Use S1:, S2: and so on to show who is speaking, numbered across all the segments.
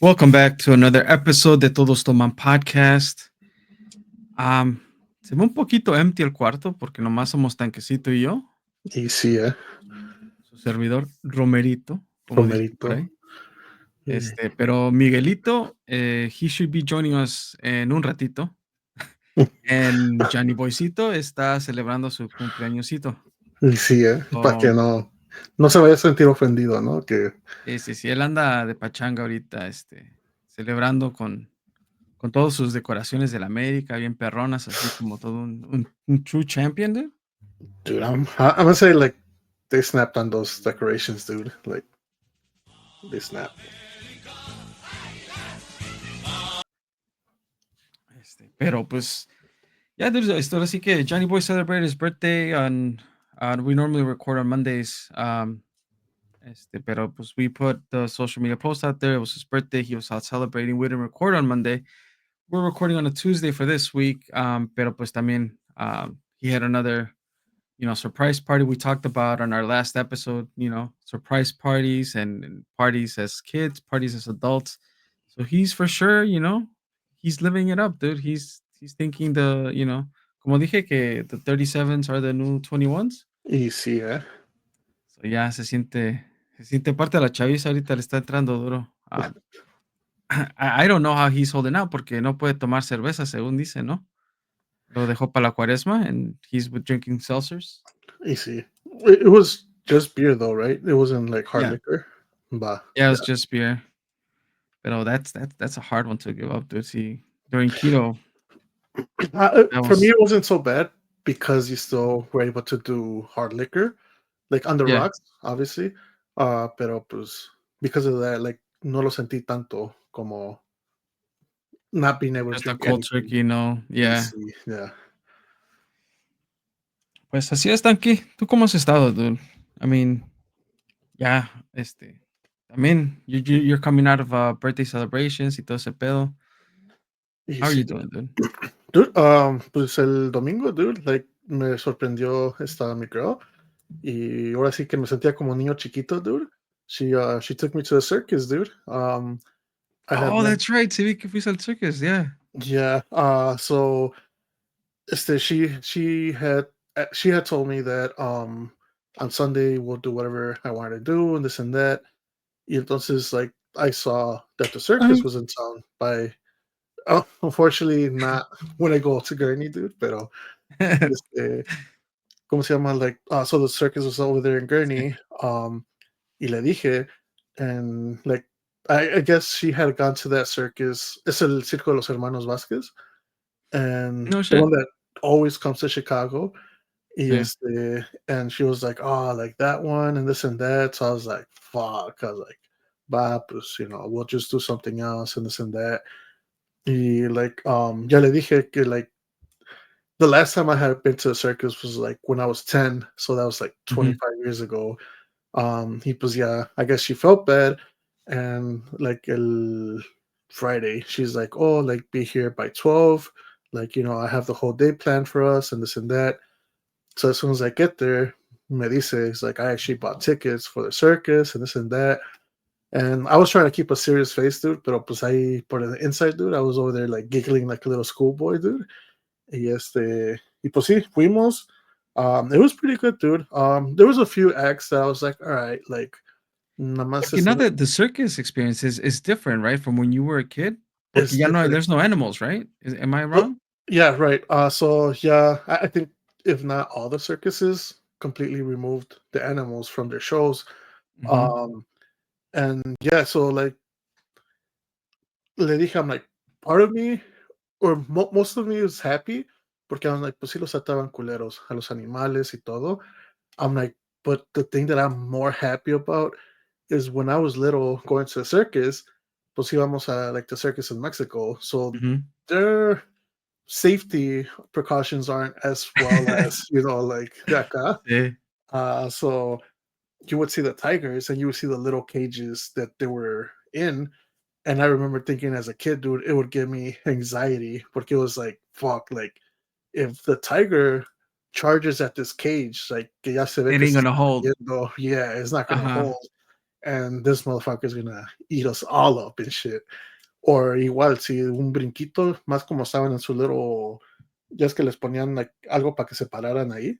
S1: Welcome back to another episode de Todos Toman podcast. Am, Se ve un poquito empty el cuarto porque nomás somos Tanquecito y yo,
S2: Y sí,
S1: su servidor Romerito, como dicen por
S2: Romerito.
S1: ahí.
S2: Eh,
S1: Pero Miguelito, he should be joining us en un ratito. En Johnny Boycito está celebrando su cumpleañosito.
S2: Y sí, para que
S1: So,
S2: no se vaya a sentir ofendido, ¿no? Que
S1: sí, él anda de pachanga ahorita, celebrando con todas sus decoraciones de la América, bien perronas, así como todo un true champion, dude.
S2: dude, I'm gonna say like they snapped on those decorations, dude. Like they snapped.
S1: Pero pues, yeah, there's ahora sí que Johnny Boy celebrated his birthday we normally record on Mondays. Pero pues we put the social media post out there. It was his birthday. He was out celebrating. We didn't record on Monday. We're recording on a Tuesday for this week. Pero pues también he had another, surprise party we talked about on our last episode, surprise parties and parties as kids, parties as adults. So he's for sure, he's living it up, dude. He's thinking como dije que the 37s are the new 21s.
S2: Y sí,
S1: So ya se siente parte de la chaviza ahorita le está entrando duro. I don't know how he's holding out porque no puede tomar cerveza según dice, ¿no? Lo dejó para la cuaresma and he's with drinking seltzers.
S2: y sí. It was just beer though, right? It wasn't like hard
S1: Yeah.
S2: liquor. Bah,
S1: Yeah, it was
S2: yeah.
S1: just beer. Pero that's a hard one to give up, dude. See, during keto, that
S2: For me,
S1: was
S2: it wasn't so bad because you still were able to do hard liquor, like on the
S1: yeah,
S2: rocks, obviously. Pero pues because of that, like no lo sentí tanto como not being able to
S1: just a
S2: drink
S1: cold
S2: anything.
S1: turkey, Yeah.
S2: Easy, yeah.
S1: Pues así es, Tanqui. ¿Tú cómo has estado, dude? I mean, yeah, también you're coming out of birthday celebrations y todo ese pedo. How are
S2: Easy,
S1: you
S2: dude.
S1: doing, dude?
S2: Dude, pues el domingo, dude, like me sorprendió esta mi girl y ahora sí que me sentía como niño chiquito, dude. She took me to the circus, dude. I had
S1: Oh,
S2: never,
S1: that's right. Sí vi que fuiste al circus, yeah.
S2: yeah. So she had told me that on Sunday we'll do whatever I wanted to do and this and that. Y entonces like I saw that the circus
S1: Ay.
S2: was in town by unfortunately not when I go to Gurney, dude, pero este, ¿cómo se llama? Like, so the circus was over there in
S1: Sí.
S2: Gurney. Y le dije, and like, I guess she had gone to that circus. Es el Circo de los Hermanos Vasquez, and
S1: No
S2: the
S1: shit.
S2: one that always comes to Chicago. Y
S1: Sí.
S2: and she was like, oh, like that one and this and that. So I was like, fuck. I was like, bah, pues, we'll just do something else and this and that. Y like, ya le dije que like the last time I had been to a circus was like when I was 10, so that was like
S1: Mhm.
S2: 25 years ago. He was yeah, I guess she felt bad, and like el Friday, she's like, "Oh, like be here by 12. Like I have the whole day planned for us and this and that." So as soon as I get there, me dice, it's like I actually bought tickets for the circus and this and that. And I was trying to keep a serious face, dude, pero pues ahí por the inside, dude, I was over there like giggling like a little schoolboy, dude. Y pues sí, fuimos. It was pretty good, dude. There was a few acts that I was like, all right, like, nada más
S1: Porque now that the circus experience is different, right, from when you were a kid? Porque
S2: it's
S1: ya no hay
S2: different.
S1: there's no animals, right? Am I
S2: Oh,
S1: wrong?
S2: yeah, right. So yeah, I think if not all the circuses completely removed the animals from their shows.
S1: Mhm.
S2: Um, and yeah, so like, le dije, I'm like, part of me, or most of me is happy, porque I'm like, pues sí los trataban culeros a los animales y todo. I'm like, but the thing that I'm more happy about is when I was little going to the circus, pues íbamos a like the circus in Mexico. So
S1: Mhm.
S2: their safety precautions aren't as well as, like the acá.
S1: Sí.
S2: So you would see the tigers and you would see the little cages that they were in. And I remember thinking as a kid, dude, it would give me anxiety porque it was like, fuck, like if the tiger charges at this cage, like que ya se ve
S1: It
S2: que
S1: ain't
S2: se
S1: gonna
S2: está
S1: hold.
S2: cayendo, yeah, it's not gonna
S1: Uh-huh.
S2: hold. and this motherfucker's gonna eat us all up and shit. Or igual, si un brinquito, más como estaban en su little, ya es que les ponían like, algo para que se pararan ahí.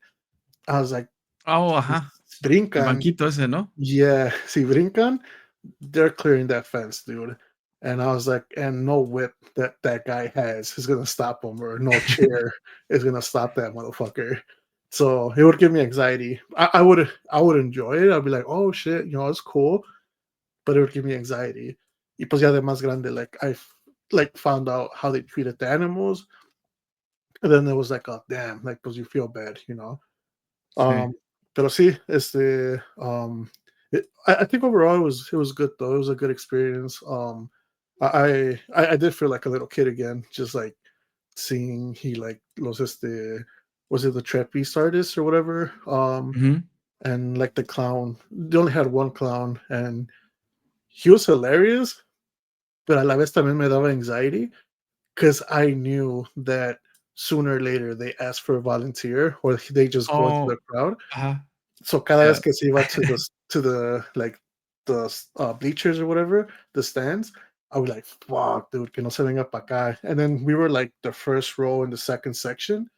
S2: I was like,
S1: Oh,
S2: si
S1: ajá. El
S2: brincan,
S1: banquito ese, ¿no?
S2: yeah, si brincan, they're clearing that fence, dude. And I was like, and no whip that guy has is gonna stop him, or no chair is gonna stop that motherfucker. So it would give me anxiety. I would enjoy it. I'd be like, oh shit, it's cool, but it would give me anxiety. Y pues ya de más grande, like like found out how they treated the animals, and then it was like, oh damn, like because you feel bad.
S1: Sí.
S2: Um, pero sí, I think overall it was good though. It was a good experience. I did feel like a little kid again, just like seeing he like los was it the trapeze artist or whatever?
S1: Ujú.
S2: And like the clown, they only had one clown, and he was hilarious, but a la vez también me daba anxiety because I knew that sooner or later they ask for a volunteer or they just go into the
S1: Oh,
S2: crowd.
S1: ajá.
S2: So cada
S1: Yeah.
S2: vez que se iba to the like the bleachers or whatever, the stands, I was like, "Fuck, dude, que no se venga para acá." And then we were like the first row in the second section,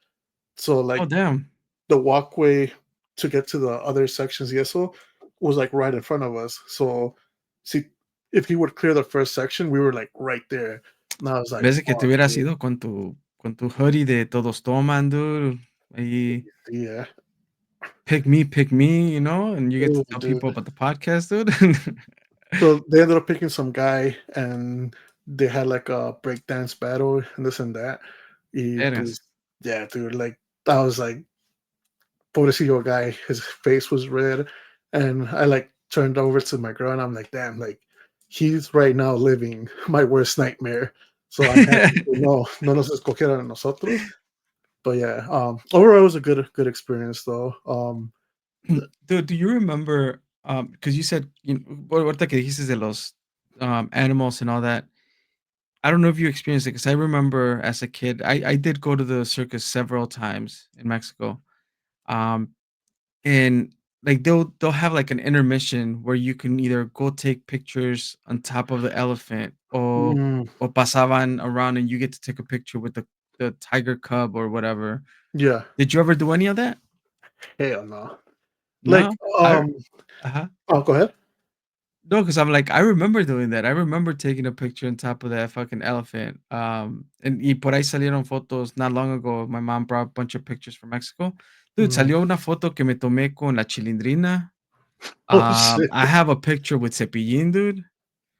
S2: so
S1: Oh,
S2: like
S1: damn.
S2: the walkway to get to the other sections, yeso, was like right in front of us. So, see, if he would clear the first section, we were like right there. And I was like,
S1: Ves que te
S2: "Fuck,
S1: hubieras
S2: dude."
S1: ido con tu hoodie de Todos Toman, dude. Ahí,
S2: Yeah.
S1: pick me, and you get to
S2: Oh,
S1: tell people
S2: dude.
S1: about the podcast, dude.
S2: So they ended up picking some guy, and they had like a breakdance battle and this and that. Y
S1: Eres.
S2: pues, yeah, dude, like I was like, pobrecillo guy, his face was red, and I like turned over to my girl, and I'm like, damn, like he's right now living my worst nightmare. So I'm happy que no nos escogieron a nosotros. But yeah, overall it was a good experience though.
S1: Dude, do you remember, because you said, ahorita que dijiste de los, animals and all that, I don't know if you experienced it, because I remember as a kid, I did go to the circus several times in Mexico, um, and, like, they'll have, like, an intermission where you can either go take pictures on top of the elephant
S2: mm,
S1: or pasaban around and you get to take a picture with the tiger cub or whatever.
S2: yeah,
S1: Did you ever do any of that?
S2: hell no. Like,
S1: No? I Uh-huh.
S2: oh, go ahead.
S1: No, because 'cause I'm like, I remember doing that. I remember taking a picture on top of that fucking elephant, y por ahí salieron fotos not long ago. My mom brought a bunch of pictures from Mexico. Dude,
S2: Mm.
S1: salió una foto que me tomé con la Chilindrina.
S2: Oh shit.
S1: I have a picture with Cepillín, dude.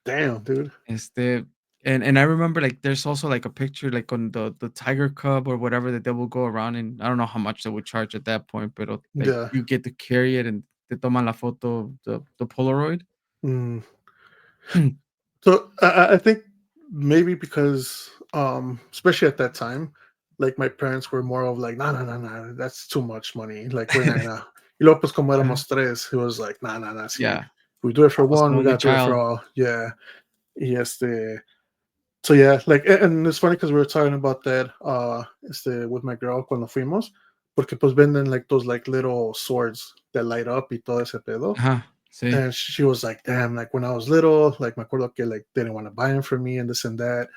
S2: Damn, dude.
S1: Este, and I remember, like, there's also, like, a picture, like, on the tiger cub or whatever that they will go around, and I don't know how much they would charge at that point, but like,
S2: Yeah.
S1: you get to carry it and te toman la foto, the Polaroid.
S2: Mm. So I think maybe because especially at that time, like my parents were more of like, nah, nah, nah, nah, that's too much money. Like we're not gonna. Y luego pues como
S1: Ajá.
S2: éramos tres, he was like, nah, nah, nah. Si
S1: Yeah,
S2: we do it for
S1: was
S2: one, we
S1: only
S2: gotta do it for
S1: child.
S2: all. Yeah. Y so yeah, like and it's funny because we were talking about that with my girl cuando fuimos, porque pues venden like those like little swords that light up y todo ese pedo.
S1: Ajá, sí.
S2: And she was like, "Damn!" Like when I was little, like my acuerdo que like they didn't want to buy them for me and this and that,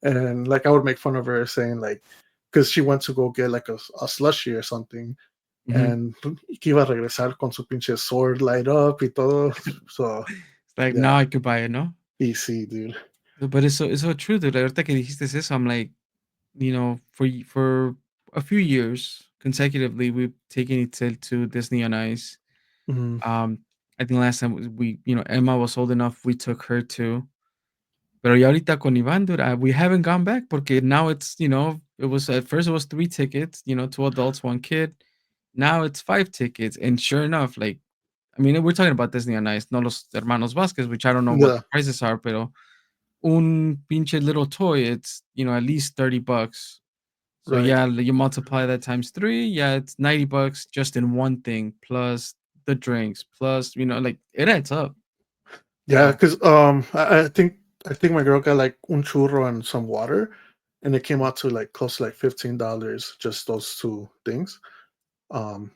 S2: and like I would make fun of her saying like, because she went to go get like a slushy or something,
S1: Mhm.
S2: and que iba a regresar con su pinche sword light up y todo. So
S1: It's like,
S2: yeah,
S1: now I could buy it, no?
S2: easy, dude.
S1: But it's so true, dude. Ahorita que dijiste eso, I'm like, for a few years consecutively, we've taken Itzel to Disney on Ice.
S2: Mhm.
S1: Um, I think last time Emma was old enough, we took her too. Pero ya ahorita con Iván, dude, we haven't gone back porque now it was at first it was 3 tickets, 2 adults, 1 kid. Now it's 5 tickets, and sure enough, like, I mean, we're talking about Disney on Ice, no los hermanos Vasquez, which I don't know what
S2: Yeah,
S1: the prices are, pero un pinche little toy, it's, at least $30. So
S2: right.
S1: yeah, you multiply that times 3, yeah, it's $90 just in one thing, plus the drinks, plus, like, it adds up.
S2: Yeah,
S1: So,
S2: because I think my girl got like un churro and some water, and it came
S1: mhm,
S2: out to like close to like $15, just those two things. Um,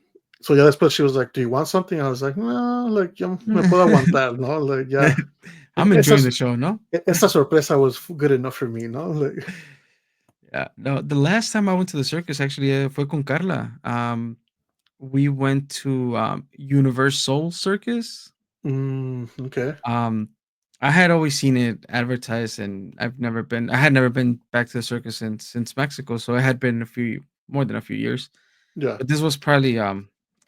S2: So yeah, después she was like, "Do you want something?" I was like, "No, like yo me puedo aguantar, no?" Like yeah,
S1: I'm
S2: esa
S1: enjoying the show, no?
S2: esa sorpresa was good enough for me, no? Like,
S1: Yeah, no, the last time I went to the circus actually fue con Carla. We went to Universal Circus.
S2: okay,
S1: Um, I had always seen it advertised, and I've never been. I had never been back to the circus since Mexico, so it had been a few more than a few years.
S2: yeah,
S1: But this was probably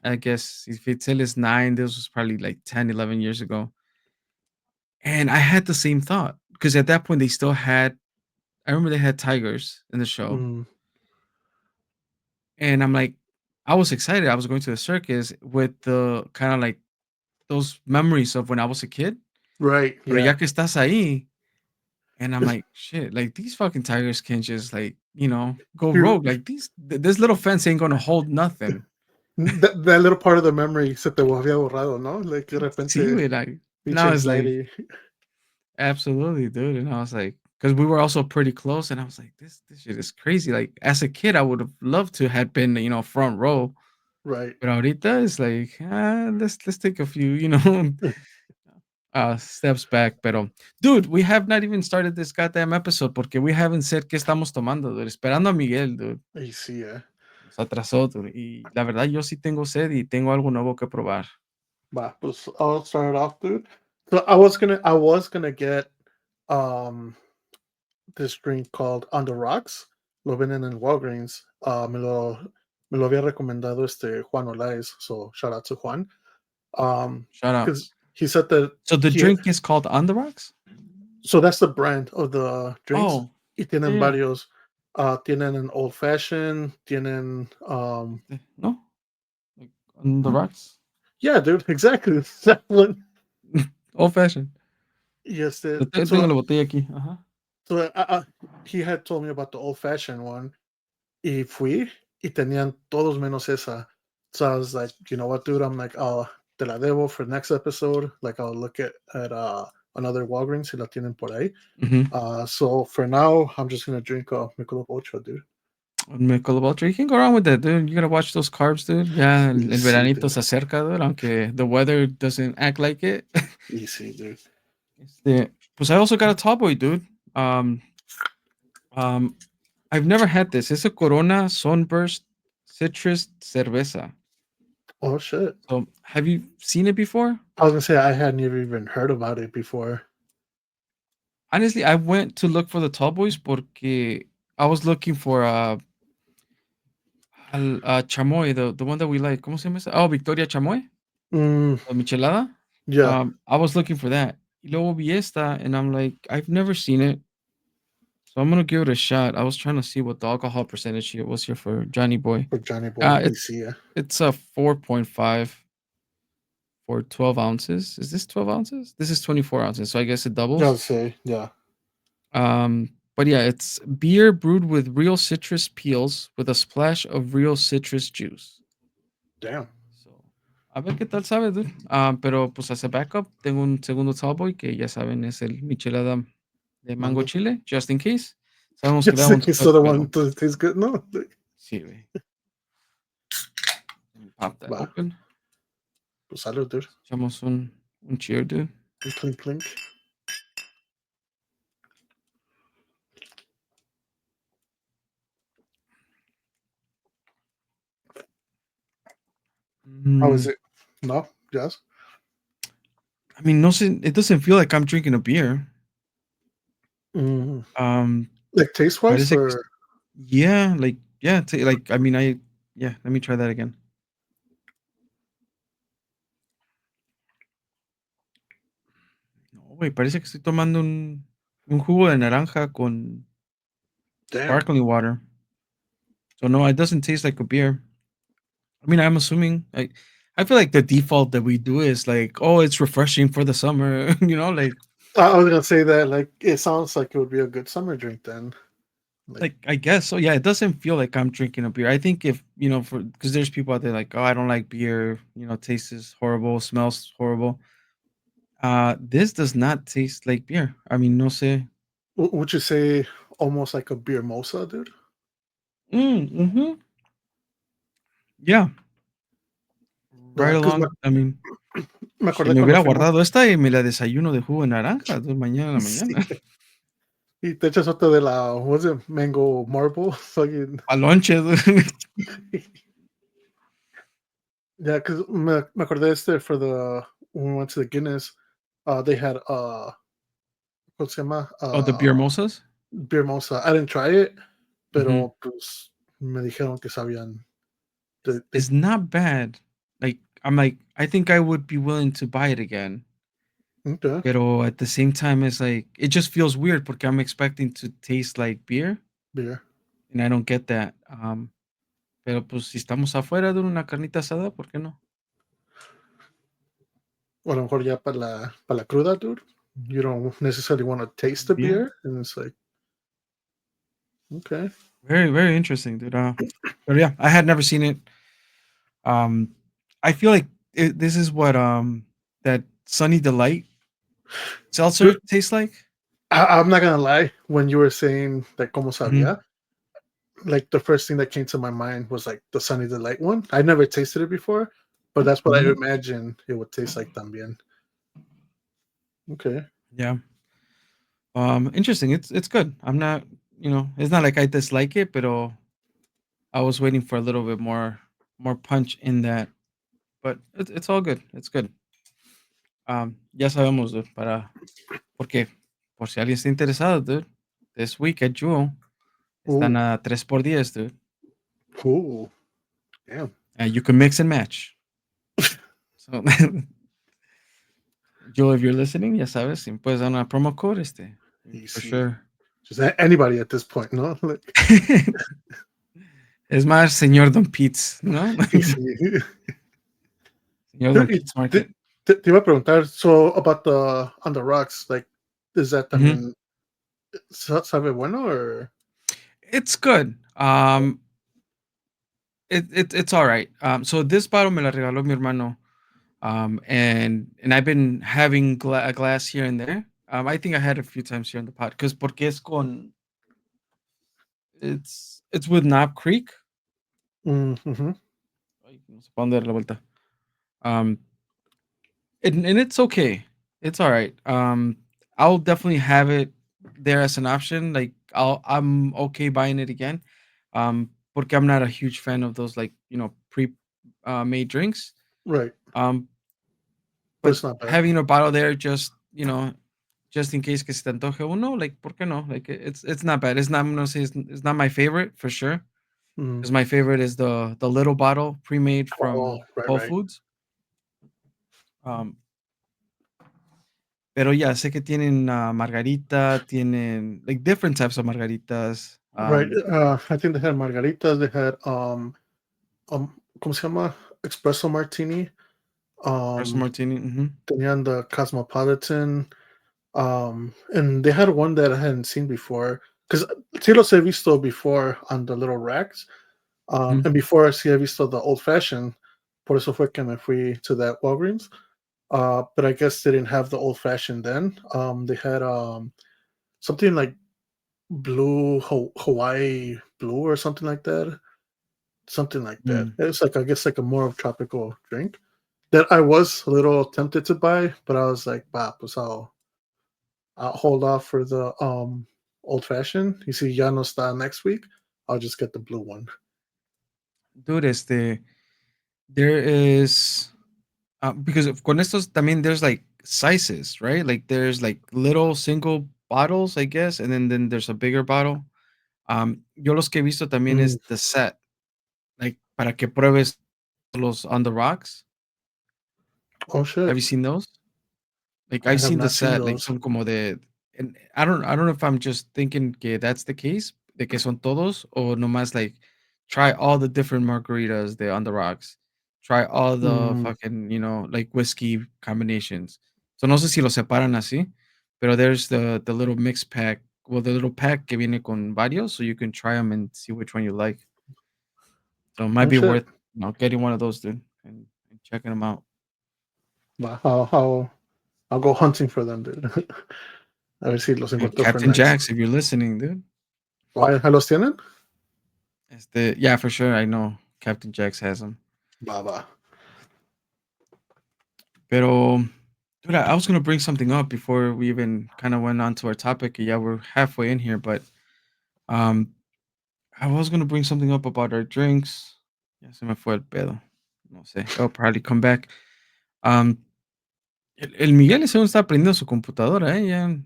S1: I guess if it's till is 9, this was probably like 10, 11 years ago. And I had the same thought because at that point they still had. I remember they had tigers in the show,
S2: mm,
S1: and I'm like, I was excited. I was going to the circus with the kind of like those memories of when I was a kid.
S2: right,
S1: Pero
S2: yeah.
S1: ya que estás ahí, and I'm like, shit, like these fucking tigers can just like, go
S2: You
S1: rogue. Like this little fence ain't gonna hold nothing.
S2: that little part of the memory se te había borrado, ¿no? Like de
S1: See
S2: repente
S1: it, like
S2: pinche
S1: now it's like
S2: anxiety.
S1: absolutely, dude. And I was like, because we were also pretty close, and I was like, this shit is crazy. Like as a kid, I would have loved to had been, front row.
S2: Right.
S1: But ahorita it's like, let's take a few, steps back. Pero, dude, we have not even started this goddamn episode porque we haven't said qué estamos tomando, dude. Esperando a Miguel, dude.
S2: Y sí, eh.
S1: Nos atrasó, dude. Y la verdad, yo sí tengo sed y tengo algo nuevo que probar.
S2: Va, pues I'll start it off, dude. So I was gonna get um this drink called On the Rocks. Lo venden en Walgreens. Me lo había recomendado Juan Olais. So shout out to Juan.
S1: Shout
S2: Because
S1: outs.
S2: he said that
S1: So the
S2: he
S1: drink is called On the Rocks?
S2: so that's the brand of the drinks.
S1: Oh,
S2: Y
S1: yeah,
S2: tienen
S1: yeah.
S2: varios. Tienen an old fashioned, tienen
S1: No? Like On the Rocks?
S2: yeah, dude, exactly. That one.
S1: Old fashioned.
S2: Yes,
S1: Tengo la botella aquí. Ajá.
S2: he had told me about the old fashioned one. Y fui y tenían todos menos esa. So I was like, you know what, dude? I'm like, te la debo for next episode. Like, I'll look at another Walgreens si la tienen por ahí.
S1: Mhm.
S2: So for now, I'm just gonna drink Michelob Ultra, dude.
S1: Michelob Ultra. You can go wrong with that, dude. You gotta watch those carbs, dude. Ya el
S2: Sí,
S1: veranito
S2: dude.
S1: se acerca, dude, aunque the weather doesn't act like it.
S2: Easy, dude.
S1: Pues I also got a tall boy, dude. Um, um, I've never had this. It's a Corona Sunburst Citrus Cerveza.
S2: Oh shit.
S1: So, have you seen it before?
S2: I was gonna say I hadn't even heard about it before.
S1: Honestly, I went to look for the tall boys porque I was looking for chamoy, the one that we like. ¿Cómo se llama esa? Oh, Victoria Chamoy,
S2: Mm,
S1: la michelada.
S2: yeah,
S1: I was looking for that. Y luego vi esta, and I'm like, I've never seen it, so I'm gonna give it a shot. I was trying to see what the alcohol percentage here was here for Johnny Boy.
S2: for Johnny Boy.
S1: It's
S2: Easy, yeah.
S1: it's a 4.5 for 12 ounces. Is this 12 ounces? This is 24 ounces, so I guess it
S2: Yeah, I'll
S1: doubles.
S2: say, yeah.
S1: But yeah, it's beer brewed with real citrus peels with a splash of real citrus juice.
S2: Damn.
S1: So, a ver qué tal sabe, dude. Pero pues as a backup, tengo un segundo tallboy que ya saben es el michelada de mango
S2: Mango.
S1: chile, just in case. Sabemos que le
S2: Just
S1: da
S2: in
S1: un
S2: case
S1: toque,
S2: the other
S1: pero
S2: one tastes good. No. Like,
S1: sí, güey. Let me pop that
S2: va.
S1: open.
S2: Pues salud, dude.
S1: Echamos un cheer, dude.
S2: Clink, clink. How is
S1: Mm,
S2: it? No? Yes?
S1: I mean, no, it doesn't feel like I'm drinking a beer.
S2: Mm.
S1: Um,
S2: Like taste wise,
S1: Parece que
S2: or
S1: yeah, like, yeah, like, I mean, yeah, let me try that again. No, güey, parece que estoy tomando un jugo de naranja con
S2: damn.
S1: sparkling water. So no, it doesn't taste like a beer. I mean, I'm assuming I feel like the default that we do is like, oh, it's refreshing for the summer,
S2: I was gonna say that like it sounds like it would be a good summer drink then. Like
S1: like I guess so. Yeah, it doesn't feel like I'm drinking a beer. I think if for because there's people out there like, oh, I don't like beer. Tastes is horrible, smells horrible. This does not taste like beer. I mean, no sé.
S2: would you say almost like a beer mosa, dude?
S1: Mm-hmm. Yeah, right
S2: Yeah, 'cause
S1: along. I mean,
S2: me
S1: si
S2: acordé
S1: me
S2: cuando
S1: hubiera
S2: fuimos.
S1: guardado esta y me la desayuno de jugo de naranja, dude, mañana en la
S2: Sí,
S1: mañana.
S2: y te echas otra de la, what was it, mango marble, fucking
S1: Al lonche, dude.
S2: yeah, 'cause me acordé este for the when we went to the Guinness, they had, ¿cómo se llama?
S1: Oh, the beer mosas?
S2: Beer Monster. I didn't try it,
S1: Mhm.
S2: pero, pues, me dijeron que sabían
S1: It's not bad. Like, I'm like, I think I would be willing to buy it again.
S2: okay,
S1: Pero at the same time, it's like, it just feels weird porque I'm expecting to taste like beer,
S2: beer.
S1: and I don't get that. Pero pues si estamos afuera de una carnita asada, ¿por qué no?
S2: O a lo mejor ya para la cruda, dude, you don't necessarily wanna taste the
S1: Yeah.
S2: beer, and it's like, okay.
S1: Very, very interesting, dude. But yeah, I had never seen it. Um, I feel like this is what that Sunny Delight seltzer
S2: Dude,
S1: tastes like.
S2: I'm not gonna lie, when you were saying that como
S1: Mhm.
S2: sabía, like, the first thing that came to my mind was, like, the Sunny Delight one. I never tasted it before, but that's what I
S1: Mhm.
S2: imagine it would taste like también. Okay.
S1: Yeah. Interesting. It's good. I'm not, it's not like I dislike it, but I was waiting for a little bit more punch in that. But it's all good. It's good. Ya sabemos, dude, porque por si alguien está interesado, dude. This week at Jewel están
S2: Ooh,
S1: a 3 por 10, dude.
S2: ooh, damn.
S1: You can mix and match. So, Joe, if you're listening, ya sabes, si me puedes dar una promo code, for
S2: Easy.
S1: sure.
S2: Just anybody at this point, no? Like,
S1: Es más, señor Don Pete's, ¿no?
S2: easy.
S1: Señor Don
S2: Dude,
S1: Pete's
S2: te,
S1: Market.
S2: te iba a preguntar, so about the on the rocks, like, is that
S1: Mhm.
S2: también sabe bueno or
S1: It's good. It's all right. So this bottle me la regaló mi hermano. And I've been having a glass here and there. I think I had a few times here in the pot because porque es con it's with Knob Creek.
S2: mhm,
S1: Ay, no sé pa' dónde darle la vuelta. Um, and it's okay. It's all right. I'll definitely have it there as an option. Like I'm okay buying it again. Porque I'm not a huge fan of those like pre made drinks.
S2: right?
S1: Um,
S2: But
S1: but
S2: it's not bad.
S1: having a bottle there just in case que se te antoje uno, like por qué no? Like it's not bad. It's not I'm gonna say it's not my favorite for sure.
S2: Mm.
S1: Because my favorite is the little bottle pre-made
S2: Oh,
S1: from
S2: right,
S1: Whole
S2: right,
S1: Foods. Um, Pero ya sé que tienen, margarita, tienen, like, different types of margaritas,
S2: right. I think they had margaritas. They had ¿cómo se llama? Espresso martini.
S1: espresso
S2: Um,
S1: martini, mhm,
S2: tenían the cosmopolitan. And they had one that I hadn't seen before because sí los he visto before on the little racks.
S1: mhm.
S2: And before sí he visto the old fashioned. Por eso fue que me fui to that Walgreens. But I guess they didn't have the old fashioned then. They had something like blue Hawaii blue or something like that. Something like that.
S1: Mm.
S2: It's like I guess like a more of tropical drink that I was a little tempted to buy, but I was like, bah, pues I'll hold off for the old fashioned. You see, ya no está next week. I'll just get the blue one.
S1: Dude, there is, because con estos también there's, like, sizes, right? Like, there's, like, little single bottles, I guess, and then there's a bigger bottle. Yo los que he visto también
S2: Mm.
S1: es the set, like, para que pruebes los On the Rocks.
S2: Oh
S1: Have
S2: shit!
S1: you seen those? Like,
S2: I
S1: I've
S2: have
S1: seen the
S2: not seen
S1: set, like,
S2: those.
S1: son como de and I don't know if I'm just thinking que that's the case, de que son todos, o nomás, like, try all the different margaritas de On the Rocks. Try all the
S2: Mm.
S1: fucking, like, whiskey combinations. So, no sé si los separan así, pero there's the little mix pack, well, the little pack que viene con varios, so you can try them and see which one you like. So, it might
S2: Oh
S1: be
S2: shit!
S1: worth, getting one of those, dude, and checking them out.
S2: Wow, I'll go hunting for them, dude. A ver si los
S1: And
S2: encuentro for
S1: Captain
S2: next.
S1: Jacks, if you're listening, dude.
S2: Why? ¿Ya los tienen?
S1: Yeah, for sure. I know Captain Jax has them.
S2: Va, va.
S1: Pero, dude, I was gonna bring something up before we even kind of went on to our topic. Yeah, we're halfway in here, but um, I was gonna bring something up about our drinks. Ya se me fue el pedo. No sé. It'll probably come back. Um, el Miguel ese güey está aprendiendo su computadora, ya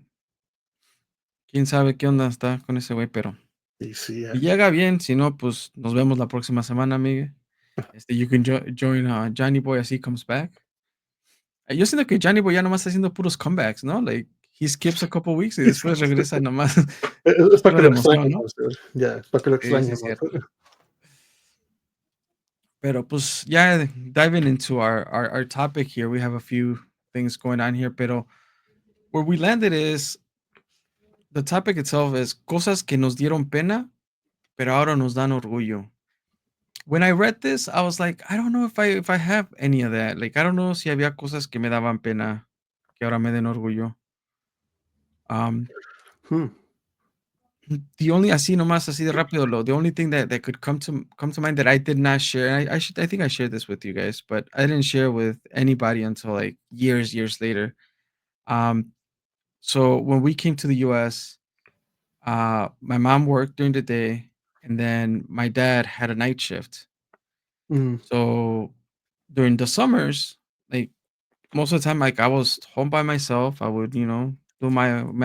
S1: quién sabe qué onda está con ese güey, pero
S2: Y sí,
S1: si llega bien, si no, pues nos vemos la próxima semana, Miguel. You can join Johnny Boy as he comes back. Yo siento que Johnny Boy ya nomás está haciendo puros comebacks, ¿no? Like, he skips a couple weeks y después regresa nomás.
S2: es
S1: Es
S2: para
S1: pura
S2: que
S1: de
S2: lo
S1: emoción, ¿no?
S2: extrañemos, dude. Ya, es para que lo
S1: Sí, sí, es
S2: extrañemos.
S1: cierto. Pero pues ya diving into our topic here, we have a few things going on here, pero where we landed is the topic itself is cosas que nos dieron pena, pero ahora nos dan orgullo. When I read this, I was like, I don't know if I have any of that. Like, I don't know si había cosas que me daban pena que ahora me den orgullo. Um,
S2: Hmm.
S1: the only así nomás así de rápido the only thing that could come to mind that I did not share. I think I shared this with you guys, but I didn't share with anybody until like years later. Um, so when we came to the US, my mom worked during the day, and then my dad had a night shift.
S2: Mm,
S1: So during the summers, like most of the time, like I was home by myself. I would, do me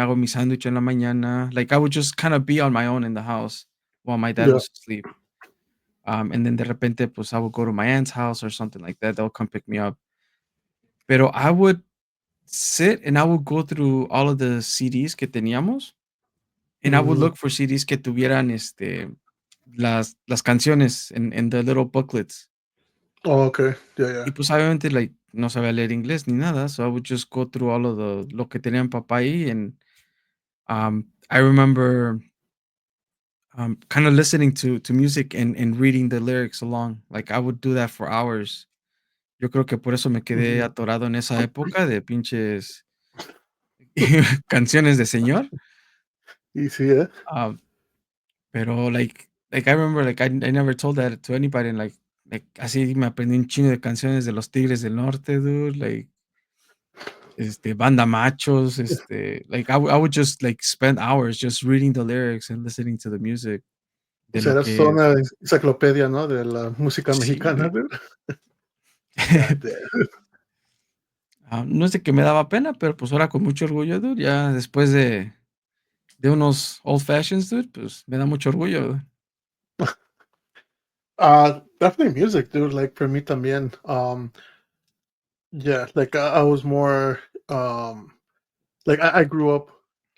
S1: hago mi sándwich en la mañana. Like I would just kind of be on my own in the house while my dad
S2: yeah.
S1: was asleep. And then de repente, pues I would go to my aunt's house or something like that. They'll come pick me up. Pero I would sit and I would go through all of the CDs que teníamos, and I would
S2: Mm.
S1: look for CDs que tuvieran las canciones in the little booklets.
S2: Oh, okay. Yeah, yeah.
S1: Y pues obviamente like no sabía leer inglés ni nada, so I would just go through all of lo que tenía mi papá ahí. And I remember kind of listening to music and reading the lyrics along. Like I would do that for hours. Yo creo que por eso me quedé
S2: Mhm.
S1: atorado en esa época de pinches canciones de señor.
S2: Y sí, ¿eh?
S1: Um, pero like I remember like I never told that to anybody, and like así me aprendí un chingo de canciones de los Tigres del Norte, dude. Like Banda Machos, like I would just like spend hours just reading the lyrics and listening to the music
S2: O
S1: de
S2: sea,
S1: lo
S2: eras toda
S1: que
S2: una enciclopedia, ¿no? De la música
S1: sí,
S2: mexicana,
S1: dude.
S2: dude. God damn.
S1: No es de que me daba pena, pero pues ahora con mucho orgullo, dude, ya después de unos old fashions, dude, pues me da mucho orgullo, dude.
S2: Definitely music, dude. Like for me también. Yeah, like I was more like I grew up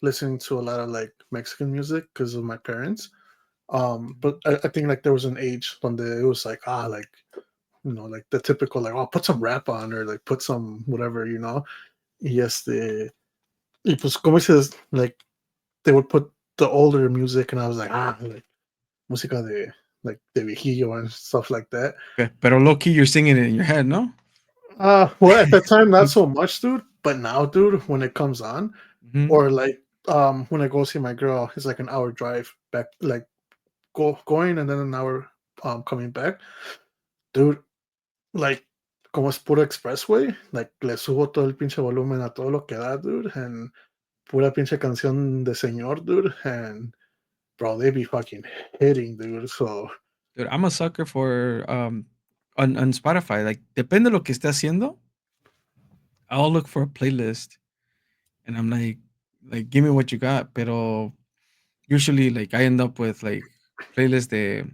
S2: listening to a lot of like Mexican music because of my parents. But I think like there was an age when it was like like like the typical like put some rap on or like put some whatever y y pues como dices like they would put the older music and I was like like música de viejillo and stuff like that.
S1: Okay, pero low key, you're singing it in your head, ¿no?
S2: Well, at that time, not so much, dude. But now, dude, when it comes on,
S1: Mhm.
S2: or like when I go see my girl, it's like an hour drive back, like going and then an hour coming back, dude. Like como es puro expressway, like le subo todo el pinche volumen a todo lo que da, dude, and pura pinche canción de señor, dude, and bro, they be fucking hitting, dude. So
S1: Dude, I'm a sucker for on Spotify. Like, depende de lo que esté haciendo, I'll look for a playlist and I'm like, give me what you got. Pero usually, like, I end up with like playlists de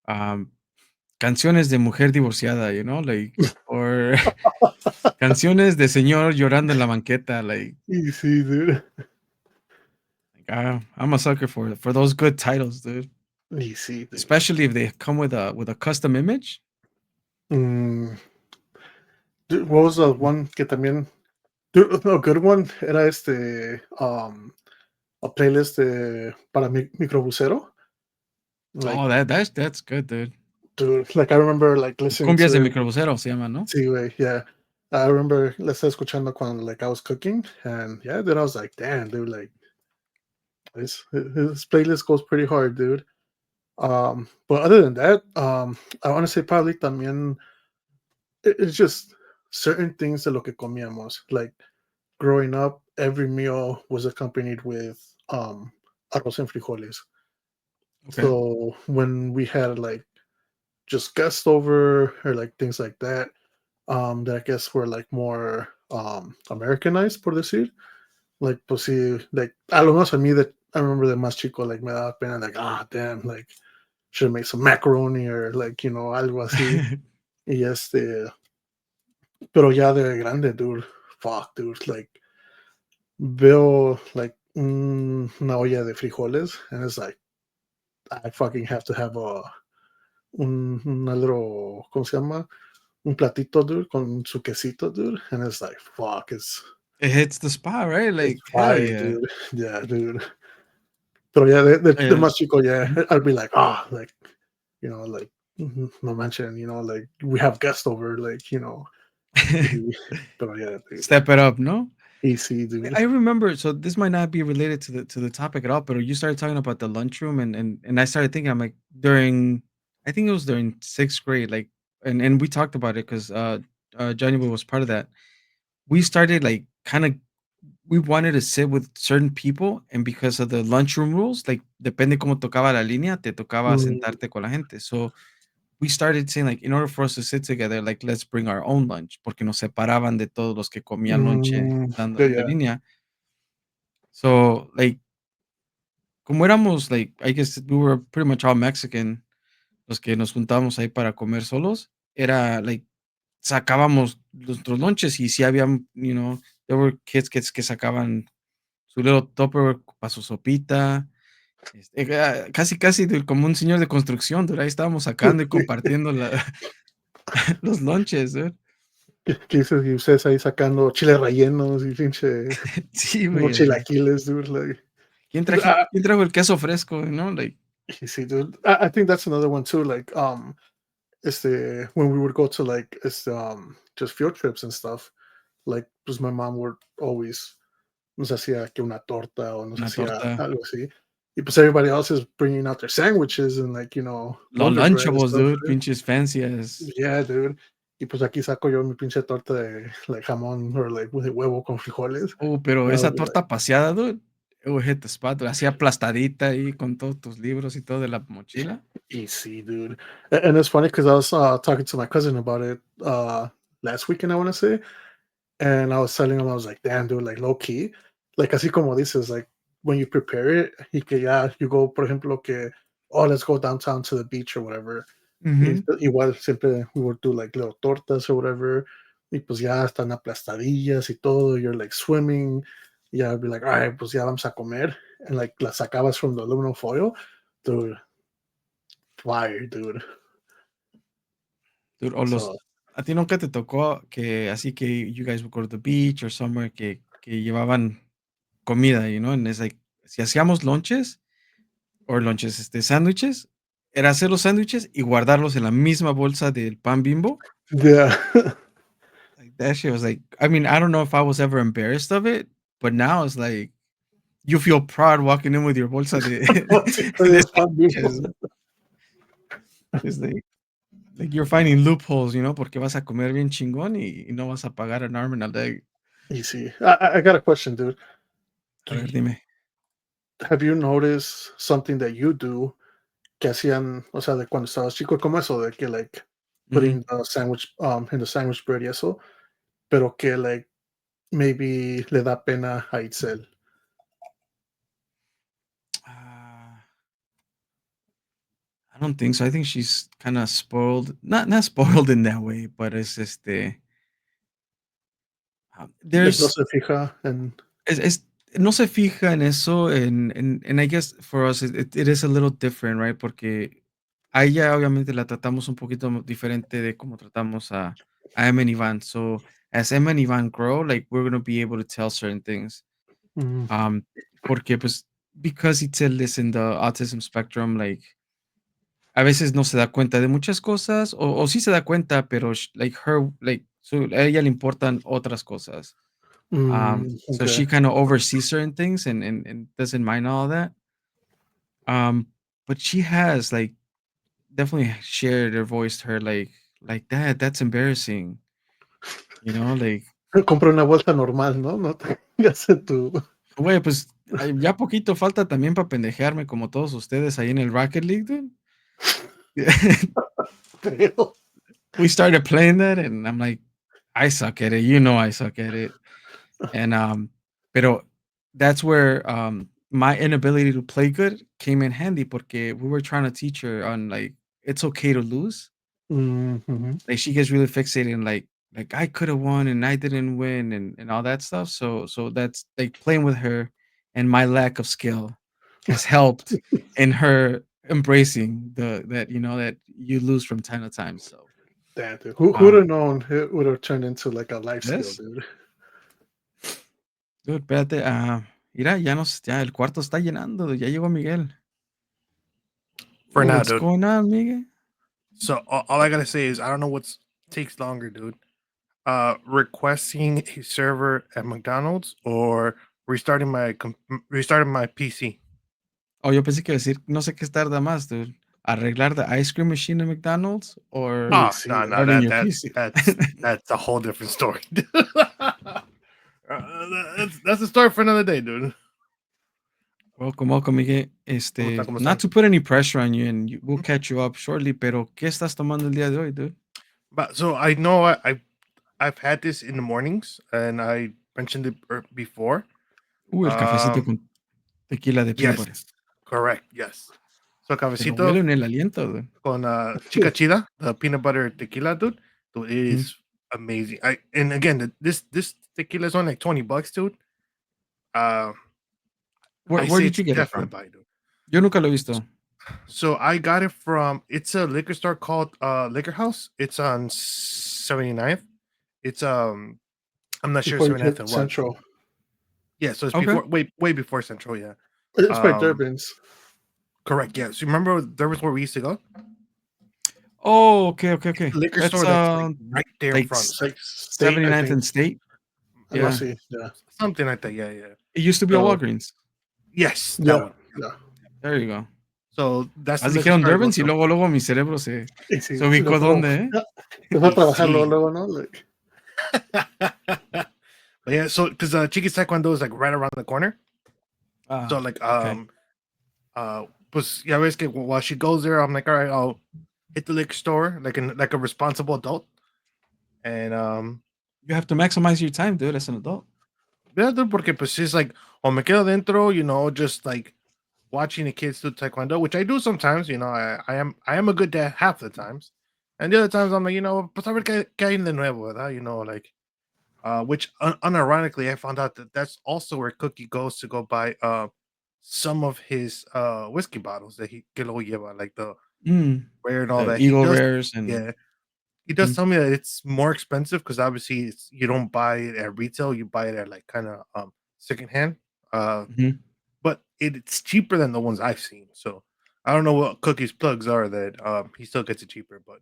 S1: um, canciones de mujer divorciada, like, or canciones de señor llorando en la banqueta.
S2: easy, dude,
S1: I'm a sucker for those good titles, dude.
S2: easy, dude.
S1: Especially if they come with a custom image.
S2: Mm, dude, what was the one que también dude, no, good one era a playlist para mi microbusero. Like,
S1: Oh, that's good, dude.
S2: dude, like I remember like listening
S1: Cumbias
S2: to
S1: de
S2: it.
S1: microbusero se llama, ¿no?
S2: Sí, güey, yeah. I remember la estaba escuchando cuando like I was cooking, and yeah, dude, I was like, damn, dude, like his playlist goes pretty hard, dude. But other than that, I want to say probably también it's just certain things de lo que comíamos. Like growing up, every meal was accompanied with arroz and frijoles.
S1: Okay.
S2: So when we had like just guests over or like things like that, that I guess were like more Americanized, por decir. Like, pues sí, like, a lo menos a mí that I remember de más chico, like, me daba pena, like, ah, damn, like, should have made some macaroni or like, algo así. Y pero ya de grande, dude, fuck, dude, like, veo like una olla de frijoles, and it's like, I fucking have to have una little, ¿cómo se llama? Un platito, dude, con su quesito, dude, and it's like, fuck,
S1: It hits the spot, right?
S2: it's
S1: Like, hell
S2: fire,
S1: yeah.
S2: dude. Yeah, dude. Pero ya de
S1: Eh,
S2: más chico, yeah,
S1: mhm.
S2: I'd be like, ah, like, like, no mention, like, we have guests over, like, y- pero yeah, dude.
S1: Step it up, no?
S2: Easy, dude.
S1: I remember, so this might not be related to the topic at all, but you started talking about the lunchroom and I started thinking, I'm like, during I think it was during 6th grade, like and we talked about it because Johnny Boy was part of that. We started like kind of we wanted to sit with certain people, and because of the lunchroom rules, like depende cómo tocaba la línea, te tocaba
S2: Mm,
S1: sentarte con la gente. So we started saying like in order for us to sit together, like let's bring our own lunch, porque nos separaban de todos los que comían lonche dando
S2: yeah,
S1: en la
S2: yeah.
S1: línea. So like como éramos like I guess we were pretty much all Mexican, los que nos juntábamos ahí para comer solos, era like sacábamos nuestros lonches y si habían, there were kids que sacaban su little tupper para su sopita, casi, casi como un señor de construcción, dude, ahí estábamos sacando y compartiendo los lonches, dude.
S2: ¿Qué dices? Y ustedes ahí sacando chiles rellenos y pinche
S1: Sí,
S2: unos
S1: güey,
S2: chilaquiles, dude. Like,
S1: quién trajo el queso fresco, no? Like,
S2: see, dude. I think that's another one too. Like, when we would go to like, just field trips and stuff. Like, pues my mom would always nos hacía que una torta o nos
S1: una
S2: hacía
S1: torta.
S2: algo así. Y pues everybody else is bringing out their sandwiches and like,
S1: Los
S2: Wonder Bread and
S1: Lunchables,
S2: stuff.
S1: dude, pinches fancy as.
S2: Yeah, dude. Y pues aquí saco yo mi pinche torta de like jamón or like de huevo con frijoles.
S1: Pero
S2: And I
S1: esa
S2: would be like,
S1: torta paseada, dude, hit the spot, dude, así aplastadita ahí con todos tus libros y todo de la mochila.
S2: easy, dude. And it's funny because I was talking to my cousin about it last weekend, I want to say. And I was telling him, I was like, damn, dude, like low key. Like así como dices, like when you prepare it, y que ya, you go, por ejemplo, que, oh, let's go downtown to the beach or whatever. Y
S1: Ujú.
S2: igual siempre we would do like little tortas or whatever. Y pues ya están aplastadillas y todo. You're like swimming. Yeah, I'd be like, all right, pues ya vamos a comer. And like las sacabas from the aluminum foil. Dude, fire, dude.
S1: Dude, o los
S2: So,
S1: ¿a ti nunca te tocó que así que you guys would go to the beach or somewhere que llevaban comida, and it's like, si hacíamos sándwiches, era hacer los sándwiches y guardarlos en la misma bolsa del pan Bimbo.
S2: yeah.
S1: Like, that shit was like I mean, I don't know if I was ever embarrassed of it, but now it's like, you feel proud walking in with your bolsa de
S2: Sí,
S1: de
S2: es pan
S1: sándwiches.
S2: Bimbo.
S1: It's like you're finding loopholes, porque vas a comer bien chingón y no vas a pagar an arm and a leg.
S2: Easy. I got a question, dude.
S1: A
S2: Do
S1: ver,
S2: you,
S1: dime.
S2: have you noticed something that you do que hacían, o sea, de cuando estabas chico, como eso de que like
S1: Ujú.
S2: putting the sandwich in the sandwich bread y eso, pero que like maybe le da pena a Itzel?
S1: Ah, I don't think so. I think she's kinda spoiled. Not spoiled in that way, but it's,
S2: Like no
S1: there's
S2: se fija en
S1: es no se fija en eso, and I guess for us it is a little different, right? Porque a ella obviamente la tratamos un poquito diferente de cómo tratamos a Emma and Ivan. So, as Emma and Ivan grow, like, we're gonna be able to tell certain things.
S2: mm,
S1: Um, porque, pues, because Itzel is in the autism spectrum, like, a veces no se da cuenta de muchas cosas, o sí se da cuenta, pero like, a ella le importan otras cosas. So
S2: okay.
S1: she kinda oversees certain things and doesn't mind all that. Um, but she has, like, definitely shared or voiced her, like, "Dad, that's embarrassing," like,
S2: Compra una bolsa normal, ¿no? No te pongas en tu
S1: güey, pues, ya poquito falta también para pendejearme como todos ustedes ahí en el Rocket League, dude.
S2: creo.
S1: We started playing that, and I'm like, I suck at it. I suck at it. And pero that's where my inability to play good came in handy porque we were trying to teach her on like it's okay to lose.
S2: Ujú.
S1: Like she gets really fixated in like I could have won and I didn't win and all that stuff. So that's like playing with her and my lack of skill has helped in her embracing that that you lose from time to time. So
S2: Damn, dude. Who would
S1: um
S2: have known it would have turned into like a life skill,
S1: this
S2: dude?
S1: dude, espérate, mira, ya el cuarto está llenando, ya llegó Miguel.
S3: For now,
S1: What's
S3: dude.
S1: going on, Miguel?
S3: So all I gotta say is I don't know what's takes longer, dude. Requesting a server at McDonald's or restarting my PC.
S1: Oh, yo pensé que iba a decir, no sé qué tarda más, dude. Arreglar the ice cream machine at McDonald's or
S2: Uy,
S3: Oh
S2: sí,
S3: no, no,
S1: starting your PC.
S3: that's a whole different story. That's a story for another day, dude.
S1: Welcome, Miguel.
S3: ¿Cómo
S1: Not
S3: están?
S1: to put any pressure on you, and we'll catch you up shortly, pero ¿qué estás tomando el día de hoy, dude?
S3: But so I know I've had this in the mornings, and I mentioned it before.
S1: El cafecito
S3: Um,
S1: con tequila de peanut
S3: yes,
S1: butter.
S3: correct, yes. So
S1: Te lo huelo
S3: cafecito
S1: en el aliento, dude.
S3: con chica chida, the peanut butter tequila, dude, it
S1: Mhm.
S3: is amazing. And again, this tequila is only like $20, dude. Uh, I
S1: Where
S3: say
S1: did
S3: it's
S1: you get it
S3: definitely
S1: from?
S3: buy, dude.
S1: Yo nunca lo he visto.
S3: So I got it from it's a liquor store called Liquor House. It's on 79th. It's I'm not sure
S2: before you
S3: 79th
S2: hit
S3: and what.
S2: Central.
S3: Yeah, so it's
S1: Okay.
S3: before way before Central, yeah.
S2: It's by
S3: Um
S2: Durbin's.
S3: correct, yeah. So remember there was where we used to go?
S1: Oh,
S3: It's
S1: okay.
S3: the liquor
S1: That's,
S3: store that's like right there in
S1: like
S3: front.
S2: It's like State, I
S1: 79th
S2: think.
S1: and State?
S2: Algo
S1: Yeah.
S2: así, yeah.
S3: Something like that, yeah, yeah.
S1: It used to be a
S3: So
S1: Walgreens.
S3: yes, that
S2: Yeah,
S3: one.
S2: yeah.
S1: There you go.
S3: So that's the
S1: Más
S3: liquor
S1: dijeron
S3: store I go
S1: Durbans y
S3: to.
S1: luego mi cerebro se
S2: Y sí,
S1: ubicó dónde, ¿eh?
S2: se fue a
S3: Y
S2: trabajar
S3: sí.
S2: luego, ¿no? Like,
S3: But yeah, so because Chiqui's Taekwondo is like right around the corner. So like
S1: Okay.
S3: pues ya ves que while she goes there, I'm like, all right, I'll hit the liquor store like a responsible adult. And
S1: You have to maximize your time, dude, as an adult.
S3: yeah, dude, porque pues she's like, o me quedo dentro, just like watching the kids do taekwondo, which I do sometimes. I am a good dad half the times, and the other times I'm like, pues a ver qué hay de nuevo, ¿verdad? Like, which unironically I found out that that's also where Cookie goes to go buy some of his whiskey bottles that he que luego lleva, like the
S1: Mm,
S3: rare and all
S1: the
S3: that. He
S1: Eagle
S3: does,
S1: Rares and
S3: yeah. He does
S1: mhm,
S3: tell me that it's more expensive because obviously you don't buy it at retail, you buy it at like kind of secondhand. Uh,
S1: mhm.
S3: but it's cheaper than the ones I've seen. So I don't know what Cookie's plugs are that he still gets it cheaper, but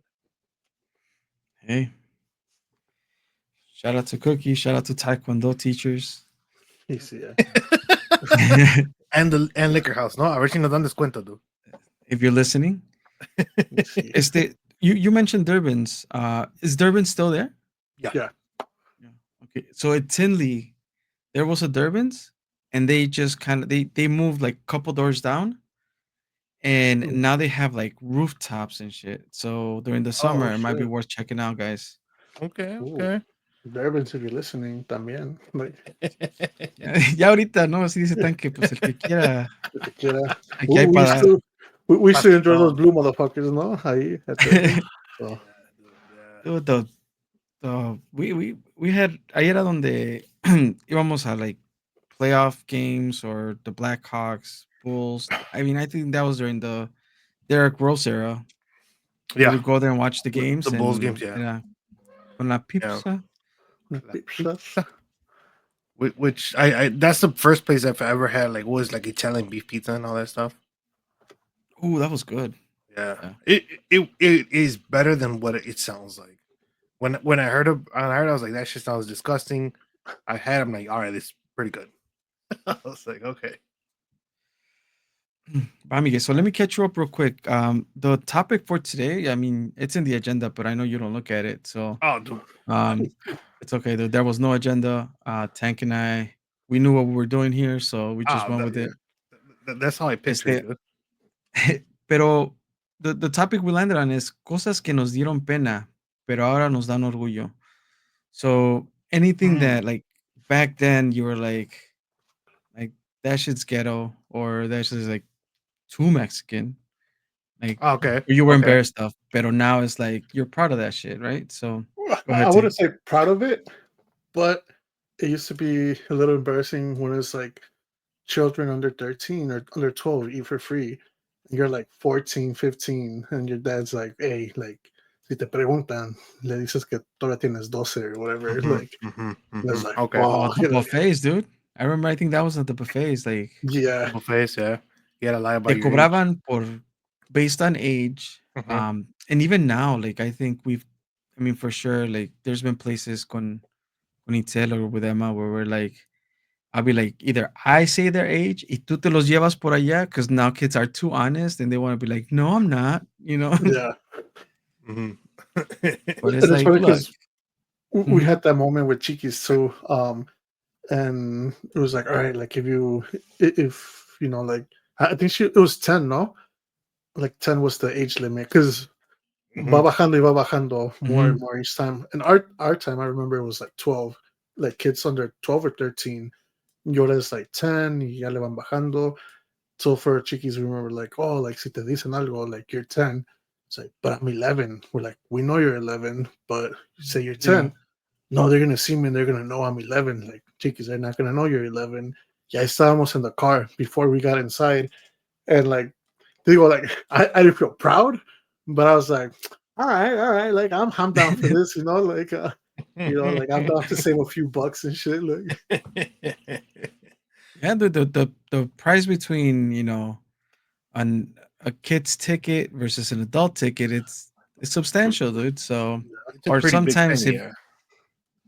S1: Hey, shout out to Cookie, shout out to Taekwondo teachers.
S2: y sí, yeah.
S3: and Liquor House, no, a ver si nos dan descuento, dude.
S1: If you're listening,
S2: Y sí.
S1: you mentioned Durbin's. Is Durbin still there?
S3: Yeah.
S2: Yeah.
S1: Yeah. Okay. So at Tinley, there was a Durbin's, and they just kind of they moved like a couple doors down, and
S2: Mm.
S1: now they have like rooftops and shit. So during the
S2: Oh,
S1: summer, it might be
S2: shit.
S1: worth checking out, guys.
S3: Okay,
S2: Ooh.
S3: okay.
S2: Durbin's, if you're listening, también. Like,
S1: Ya ahorita, ¿no? Así dice Tan que pues el que quiera,
S2: el que quiera.
S1: aquí hay
S2: We
S1: para
S2: used
S1: dar.
S2: to, we used to enjoy those
S3: Pastón.
S2: blue motherfuckers, ¿no? Ahí at Durbin. So,
S3: Yeah, dude, yeah.
S1: Dude, we had ahí era donde íbamos a like playoff games or the Blackhawks, Bulls. I mean, I think that was during the Derrick Rose era. We
S3: Yeah,
S1: would go there and watch the
S3: the
S1: games
S3: Bulls games,
S1: and
S3: yeah.
S1: con la
S3: Yeah.
S1: pizza.
S3: La
S2: pizza.
S3: pizza. Which I that's the first place I've ever had like was like Italian beef pizza and all that stuff.
S1: Ooh, that was good.
S3: Yeah,
S1: Yeah.
S3: it is better than what it sounds like. When I was like that shit sounds disgusting. I had I'm like all right, this is pretty good. I was like okay.
S1: Bye, Miguel. So let me catch you up real quick. The topic for today, I mean, it's in the agenda, but I know you don't look at it. So
S3: Oh, dude.
S1: um, it's okay. There was no agenda. Tank and I, we knew what we were doing here, so we just went with
S3: Yeah.
S1: it.
S3: That's how I picture
S1: Este,
S3: you.
S1: pero the topic we landed on is cosas que nos dieron pena, pero ahora nos dan orgullo. So anything
S3: Mm.
S1: that like back then you were like that shit's ghetto or that shit's like too Mexican. Like,
S3: Okay.
S1: you were
S3: Okay.
S1: embarrassed of, pero now it's like you're proud of that shit, right? So, go
S2: I
S1: ahead, Tank.
S2: wouldn't say proud of it, but it used to be a little embarrassing when it's like children under 13 or under 12 eat for free. And you're like 14, 15, and your dad's like, hey, like, si te preguntan, le dices que todavía tienes 12 or whatever. Like, it's like,
S3: Okay.
S1: Oh,
S2: oh,
S1: the buffets, dude. I remember, I think that was at the buffets, like,
S2: yeah,
S3: Buffets, yeah. You gotta lie
S1: te
S3: about your age.
S1: cobraban por based on age,
S3: Mhm.
S1: and even now, like, I think I mean, for sure, like, there's been places con Itzel or with Emma where we're like, I'll be like, either I say their age, y tú te los llevas por allá, because now kids are too honest and they wanna be like, "No, I'm not," you know?
S2: yeah.
S3: Mhm.
S1: But it's
S2: And it's
S1: like,
S2: funny
S1: look.
S2: because we
S1: Mhm,
S2: had that moment with Chiquis too. And it was like, all right, like if you know, like I think it was 10, no? Like 10 was the age limit because va
S3: Mhm.
S2: bajando y va bajando more and
S1: mhm.
S2: more each time. And our time, I remember it was like 12, like kids under 12 or 13. Y ahora es like 10 y ya le van bajando. So for Chiquis, we remember like, oh, like si te dicen algo, like you're 10. It's like, but I'm 11. We're like, we know you're 11, but you say you're
S1: Yeah.
S2: 10. No, they're gonna see me and they're gonna know I'm 11. Like, Chiquis, they're not gonna know you're 11. Ya estábamos in the car before we got inside, and like they go like, I didn't feel proud, but I was like, all right, like I'm down for this, like like I'm down to save a few bucks and shit. Like,
S1: Yeah, the price between, an a kid's ticket versus an adult ticket, it's substantial, dude. So,
S3: It's a
S1: or
S3: pretty big
S1: sometimes
S3: penny,
S1: if
S3: yeah.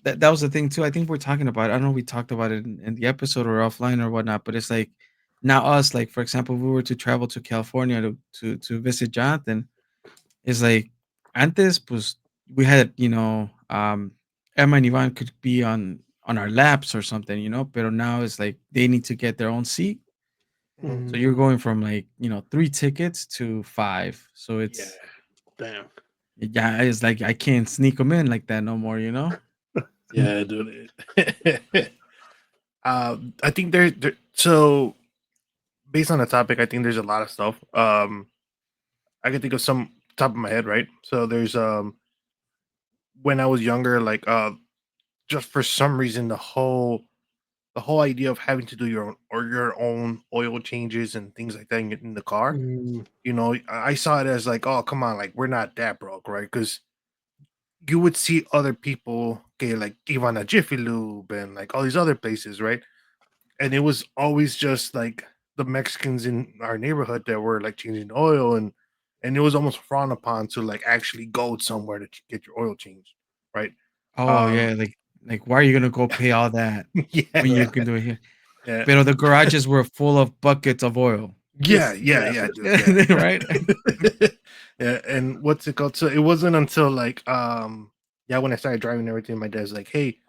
S1: that was the thing too. I think we're talking about. I don't know. If we talked about it in the episode or offline or whatnot. But it's like now us, like for example, if we were to travel to California to visit Jonathan. It's like antes, pues we had Emma and Ivan could be on our laps or something, But now it's like they need to get their own seat.
S3: Mhm.
S1: So you're
S2: mm,
S1: going from like 3 tickets to five. So
S2: yeah,
S1: it's
S2: damn.
S1: yeah, it's like I can't sneak them in like that no more.
S3: Yeah, dude. I think so based on the topic, I think there's a lot of stuff. I can think of some top of my head, right? So there's when I was younger, like just for some reason the whole idea of having to do your own oil changes and things like that in the car,
S2: Mm,
S3: I saw it as like, oh come on, like we're not that broke, right? Because you would see other people, okay, like Ivan Jiffy Lube and like all these other places, right? And it was always just like the Mexicans in our neighborhood that were like changing the oil, and it was almost frowned upon to like actually go somewhere to get your oil changed, right?
S1: Oh
S3: Um,
S1: yeah, like why are you gonna go pay all that
S3: yeah,
S1: when you
S3: yeah,
S1: can do it here?
S3: yeah,
S1: Pero the garages were full of buckets of oil.
S3: yeah,
S1: Just
S3: yeah,
S2: yeah,
S3: yeah, dude, yeah,
S1: right?
S3: yeah. And what's it called? So it wasn't until like yeah, when I started driving and everything, my dad's like, hey,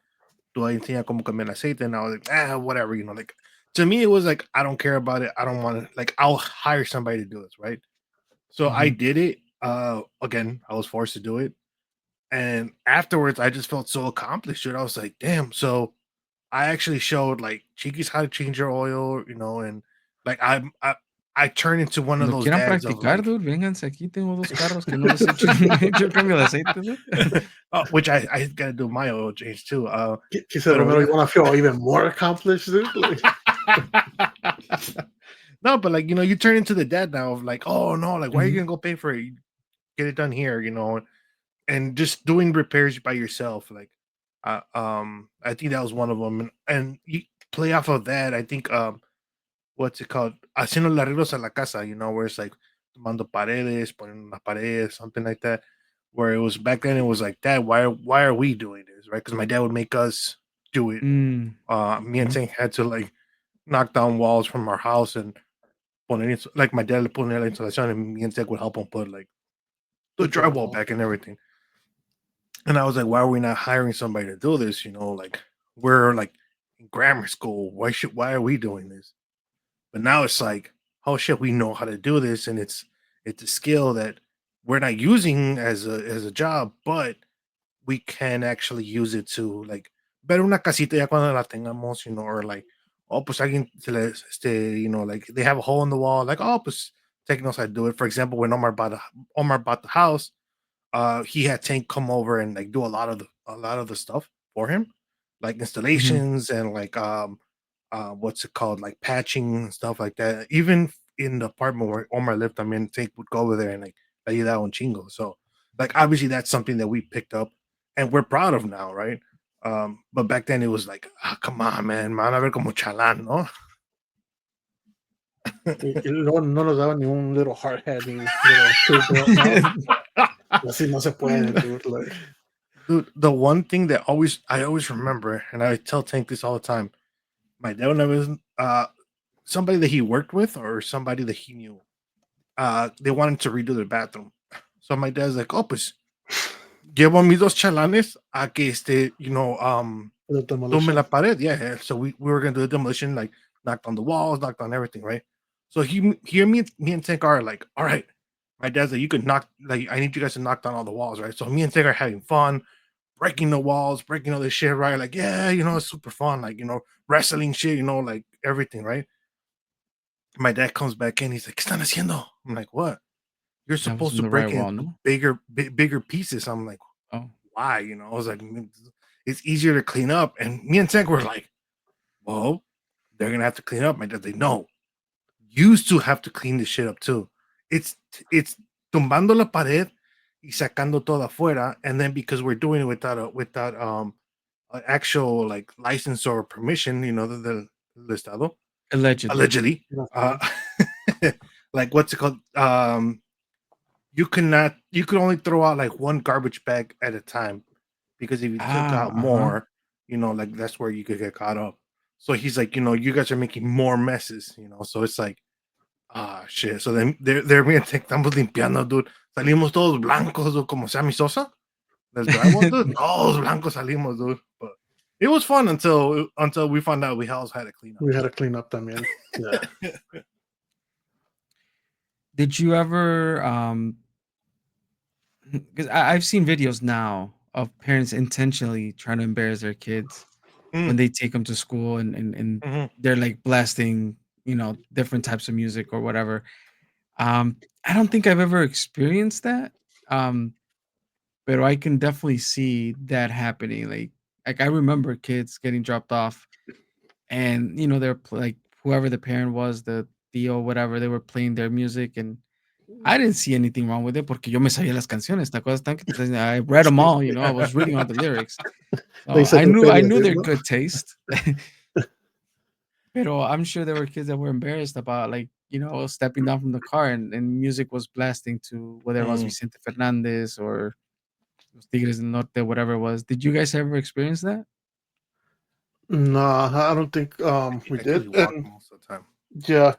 S3: do I enseña cómo cambiar el aceite? And I was like, whatever, like to me, it was like, I don't care about it. I don't want to, like, I'll hire somebody to do this, right? So I
S1: Mhm.
S3: did it. Again, I was forced to do it. And afterwards, I just felt so accomplished, dude. I was like, damn. So I actually showed like Chiquis how to change your oil, and like I turned into one of
S1: Cuando
S3: those
S1: quieran
S3: dads of
S1: practicar,
S3: like,
S1: dude, vénganse aquí, tengo 2 carros que no les he hecho hecho el cambio de aceite, dude.
S3: which I gotta do my oil change too.
S2: he said,
S3: But
S2: Romero, you want to feel even more accomplished, dude? Like,
S3: no, but like you turn into the dad now of like, oh no, like why are you
S1: Mhm.
S3: gonna go pay for it? You get it done here, and just doing repairs by yourself. Like, I think that was one of them, and you play off of that. I think what's it called? Haciendo los arreglos a la casa, where it's like tomando paredes, poniendo las paredes, something like that. Where it was back then, it was like that. Why are we doing this, right? Because my dad would make us do it.
S1: Mm.
S3: Me and
S1: Mhm.
S3: Tank had to like knock down walls from our house, and like my dad would poner la insulación, and me and Tech would help him put like the
S2: The
S3: drywall
S2: drywall.
S3: back and everything. And I was like, why are we not hiring somebody to do this? You know, like we're like in grammar school. Why are we doing this? But now it's like, oh shit, we know how to do this, and it's a skill that we're not using as a job, but we can actually use it to like ver una casita ya cuando la tengamos, you know, or like, oh, pues alguien se les, you know, like they have a hole in the wall, like, oh, pues Tech knows how to do it. For example, when Omar bought the house, he had Tank come over and like do a lot of the stuff for him, like
S1: Mhm.
S3: installations and like what's it called, like patching and stuff like that. Even in the apartment where Omar lived, I mean, Tank would go over there and like ayudar un chingo. So like obviously that's something that we picked up and we're proud of now, right? But back then it was like, ah, come on, man, man, a ver como chalán, no?
S2: Y luego no nos daban ni un little hard hat, ni little keyboard, no. Así no se puede, dude. Like,
S3: Dude, the one thing that I always remember, and I tell Tank this all the time, my dad was somebody that he worked with or somebody that he knew. They wanted to redo their bathroom. So my dad's like, oh, pues llevo a mis dos chalanes a que you know,
S2: the
S3: tumbe la
S2: demolition.
S3: pared. Yeah, yeah. So we were gonna do a demolition, like knocked on the walls, knocked on everything, right? So me and Tank are like, all right. My dad's like, you could knock, like, I need you guys to knock down all the walls, right? So me and Tank are having fun, breaking the walls, breaking all this shit, right? Like, yeah, you know, it's super fun, like, you know, wrestling shit, you know, like everything, right? My dad comes back in, he's like, ¿Qué están haciendo? I'm like, what? You're
S1: That was
S3: supposed
S1: in
S3: to
S1: the right
S3: break it
S1: wall,
S3: into
S1: no?
S3: bigger pieces. I'm like,
S1: Oh.
S3: why? You know, I was like, it's easier to clean up. And me and Tank were like, well, they're gonna have to clean up. My dad's like, no, you still have to clean this shit up too. It's tumbando la pared y sacando todo afuera, and then because we're doing it without an actual like license or permission, you know, the estado
S1: Allegedly.
S3: allegedly, uh,
S2: Nothing.
S3: like what's it called? You could only throw out like one garbage bag at a time because if you took
S1: Ah,
S3: out
S1: uh-huh.
S3: more, you know, like that's where you could get caught up. So he's like, you know, you guys are making more messes, you know. So it's like, ah, shit. So then they're being estamos limpiando, dude. Salimos todos blancos, dude, como Sammy Sosa del drywall, dude. Todos blancos salimos, dude. But it was fun until we found out we also had to clean up.
S2: We had to clean up también. Yeah.
S1: Did you ever because I've seen videos now of parents intentionally trying to embarrass their kids when
S3: Mm,
S1: they take them to school and
S3: mhm.
S1: they're like blasting, different types of music or whatever. I don't think I've ever experienced that. Um, but I can definitely see that happening. Like I remember kids getting dropped off and they're like whoever the parent was, the Theo, whatever, they were playing their music and I didn't see anything wrong with it porque yo me sabía las canciones, ¿te acuerdas? I read them
S2: Sí.
S1: all, I was reading all the lyrics. So
S2: Le hice
S1: I
S2: criterio,
S1: knew
S2: dude,
S1: their
S2: ¿no?
S1: good taste. Pero I'm sure there were kids that were embarrassed about like, stepping down from the car and music was blasting to whether it was
S3: Mm.
S1: Vicente Fernandez or Los Tigres del Norte, whatever it was. Did you guys ever experience that?
S2: No, I don't think we
S3: I think
S2: did.
S3: we walk
S2: And
S3: most of the time.
S2: yeah,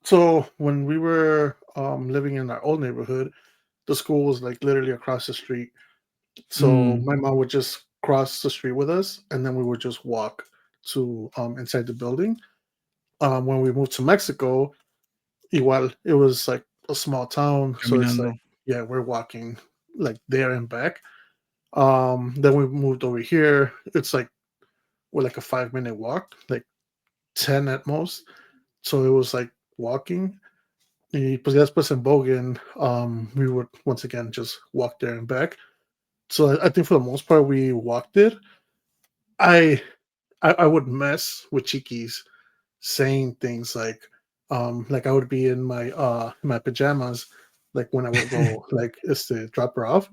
S2: so when we were living in our old neighborhood, the school was like literally across the street. So
S1: Mm,
S2: my mom would just cross the street with us, and then we would just walk to inside the building. When we moved to Mexico, igual it was like a small town, so it's like
S1: caminando.
S2: yeah, we're walking like there and back. Then we moved over here. It's like we're like a 5 minute walk, like 10 at most. So it was like walking. Y pues ya después en Bogan, we would once again just walk there and back. So I think for the most part we walked it. I I would mess with Chiquis saying things like I would be in my pajamas like when I would go like is to drop her off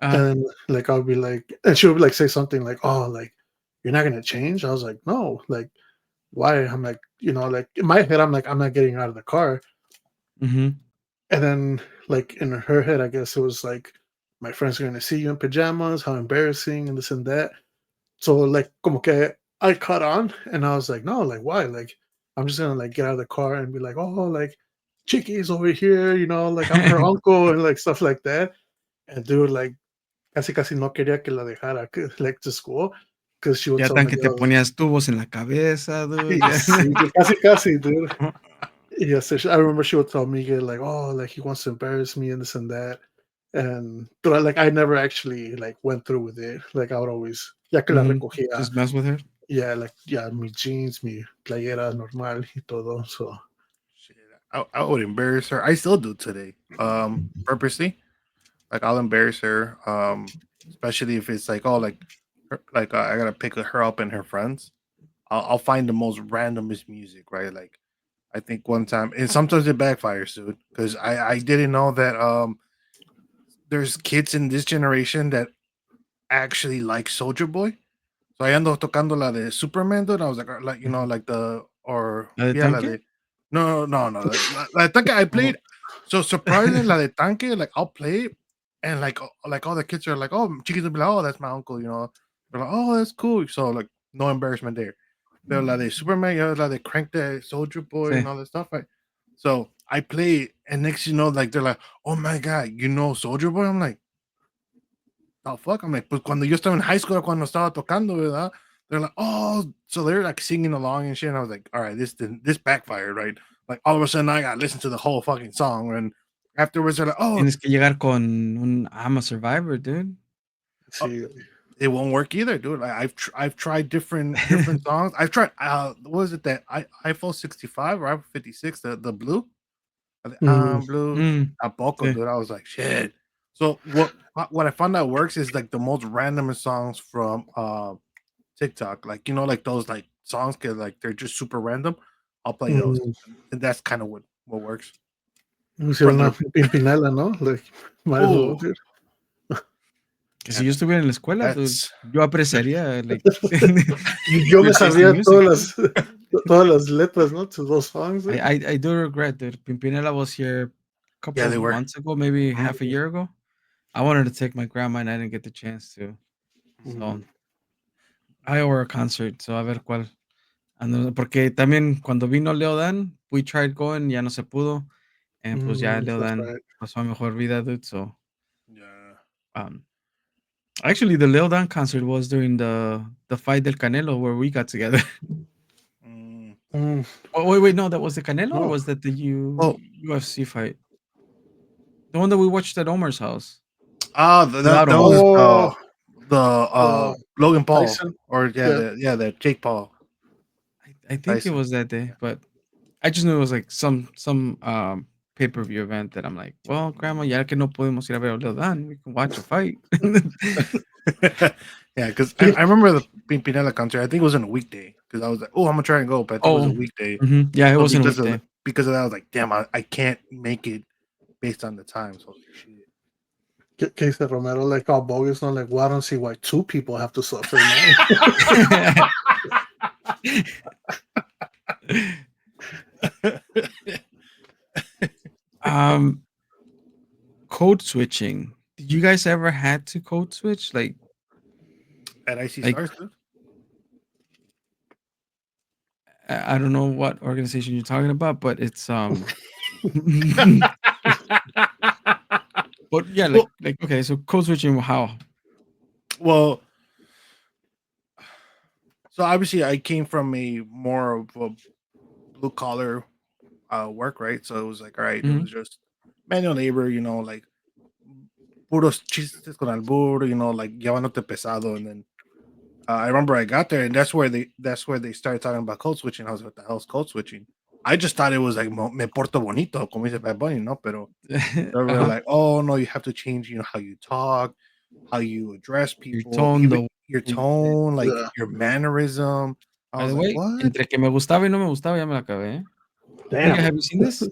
S1: Uh,
S2: and like I would be like and she would like say something like oh like you're not gonna change. I was like no like why? I'm like like in my head I'm like I'm not getting out of the car.
S1: mhm.
S2: And then, like in her head, I guess it was like, my friends are gonna see you in pajamas, how embarrassing, and this and that. So like, como que I caught on, and I was like, no, like why? Like, I'm just gonna like get out of the car and be like, oh, like Chiqui's over here, like I'm her uncle and like stuff like that. And dude, like casi no quería que la dejara like to school because she would
S1: Ya
S2: tell
S1: tan que te
S2: Miguel,
S1: ponías tubos en la cabeza, dude. Ya.
S2: sí, dude, casi, dude. Yes, I remember she would tell Miguel like, oh, like he wants to embarrass me and this and that. And but like I never actually like went through with it. Like I would always, ya que la
S1: Mhm.
S2: recogía,
S1: Just mess with her.
S2: yeah, like yeah, mi jeans, mi playera normal y todo. So
S3: Shit, I would embarrass her. I still do today. Purposely. Like I'll embarrass her. Especially if it's like, oh, like, I gotta pick her up and her friends. I'll find the most randomest music, right? Like I think one time, and sometimes it backfires, dude, because I didn't know that there's kids in this generation that actually like Soldier Boy. So I ando tocando la de Superman, dude. I was like,
S1: Ujú.
S3: like the or
S1: ¿La de
S3: yeah, la
S1: tanque?
S3: de no. La de Tanque I
S1: Oh.
S3: played. So surprisingly, la de Tanque, like I'll play it, and like all the kids are like, oh, chiquis will be like, oh, that's my uncle, They're like, oh, that's cool. So like no embarrassment there. Pero la de Superman, yeah, la de Crank the Soldier Boy and
S1: Sí.
S3: all that stuff, right? So I play it, and next like they're like, oh my god, Soldier Boy? I'm like, oh fuck, I'm like, pues cuando yo estaba en high school, cuando estaba tocando, ¿verdad? They're like, oh, so they're like singing along and shit. And I was like, all right, this backfired, right? Like all of a sudden, I got to listen to the whole fucking song, and afterwards, they're like, oh,
S1: Tienes que llegar con un I'm a survivor, dude.
S3: oh,
S2: see,
S3: it won't work either, dude. I've tried different songs. I've tried what was it that iPhone 65 or iPhone 56, the blue,
S2: mm,
S3: blue, tampoco,
S1: Sí.
S3: dude. I was like, shit. So what I found out works is like the most random songs from TikTok, like like those like songs que like they're just super random. I'll play those,
S2: mm,
S3: and that's kind of what works for
S2: hicieron
S3: their.
S2: una pimpinela, ¿no? Like might as well,
S3: Oh,
S2: dude.
S1: Que si
S3: yeah,
S1: yo estuviera en la escuela, dude,
S3: that's
S1: yo apreciaría, like,
S2: Yo me
S1: your taste in
S2: sabía
S1: music, dude.
S2: todas las letras, ¿no? To those songs, dude.
S1: I do regret, dude. Pimpinela was here a couple
S3: yeah,
S1: of
S3: they were.
S1: months ago, maybe half a
S2: Mhm,
S1: year ago. I wanted to take my grandma and I didn't get the chance to. So,
S2: mhm,
S1: I owe her a concert, so a ver cuál. Porque también cuando vino Leo Dan, we tried going, ya no se pudo. And pues ya Leo
S2: that's
S1: Dan
S2: right.
S1: pasó a mejor vida, dude. So,
S3: Yeah.
S1: um, actually, the Leo Dan concert was during the fight del Canelo where we got together.
S3: Mm.
S2: Mm,
S1: Oh, wait, no, that was the Canelo or
S2: no.
S1: was that the
S3: Oh,
S1: UFC fight? The one that we watched at Omar's house
S3: that
S1: without
S3: that was
S1: Omar.
S2: The
S3: Logan Paul,
S2: Tyson.
S3: or
S2: Yeah.
S3: the Jake Paul
S1: I think it
S3: Tyson.
S1: was that day, but I just knew it was like some pay-per-view event that I'm like, well, grandma, ya que no podemos ir a ver a Leo Dan, we can watch a fight.
S3: Yeah, because I remember the Pimpinela concert. I think it was on a weekday because I was like, oh, I'm gonna try and go, but I think it was a
S1: Oh,
S3: weekday.
S1: yeah, it
S3: So
S1: wasn't a weekday.
S3: because of that, I was like, damn, I can't make it based on the time. So I was like, shit.
S2: ¿Qué dice Romero? Like all bogus, no? Like, well, I don't see why two people have to suffer, man.
S1: um, code switching. Did you guys ever had to code switch?
S3: At IC
S1: Like
S3: Stars, dude.
S1: I don't know what organization you're talking about, but it's but yeah,
S3: Well,
S1: like okay, so code switching how?
S3: well, so obviously I came from a more of a blue collar work, right? So it was like, all right, it
S1: Mhm.
S3: was just manual labor, like puros chistes con albur, like llevándote pesado, and then I remember I got there, and that's where they started talking about code switching. I was like, what the hell's code switching? I just thought it was like me porto bonito, como dice Bad Bunny, no, pero they're
S1: Uh-huh.
S3: like, oh no, you have to change, how you talk, how you address
S1: Your
S3: people,
S1: tone,
S3: even
S1: the
S3: your
S1: way you say it.
S3: tone, like
S2: Yeah.
S3: your mannerism. I
S1: By
S3: was
S1: the
S3: like,
S1: way,
S3: what?
S1: entre que me gustaba y no me gustaba, ya me la acabé, ¿eh?
S2: Damn.
S1: Have you seen this?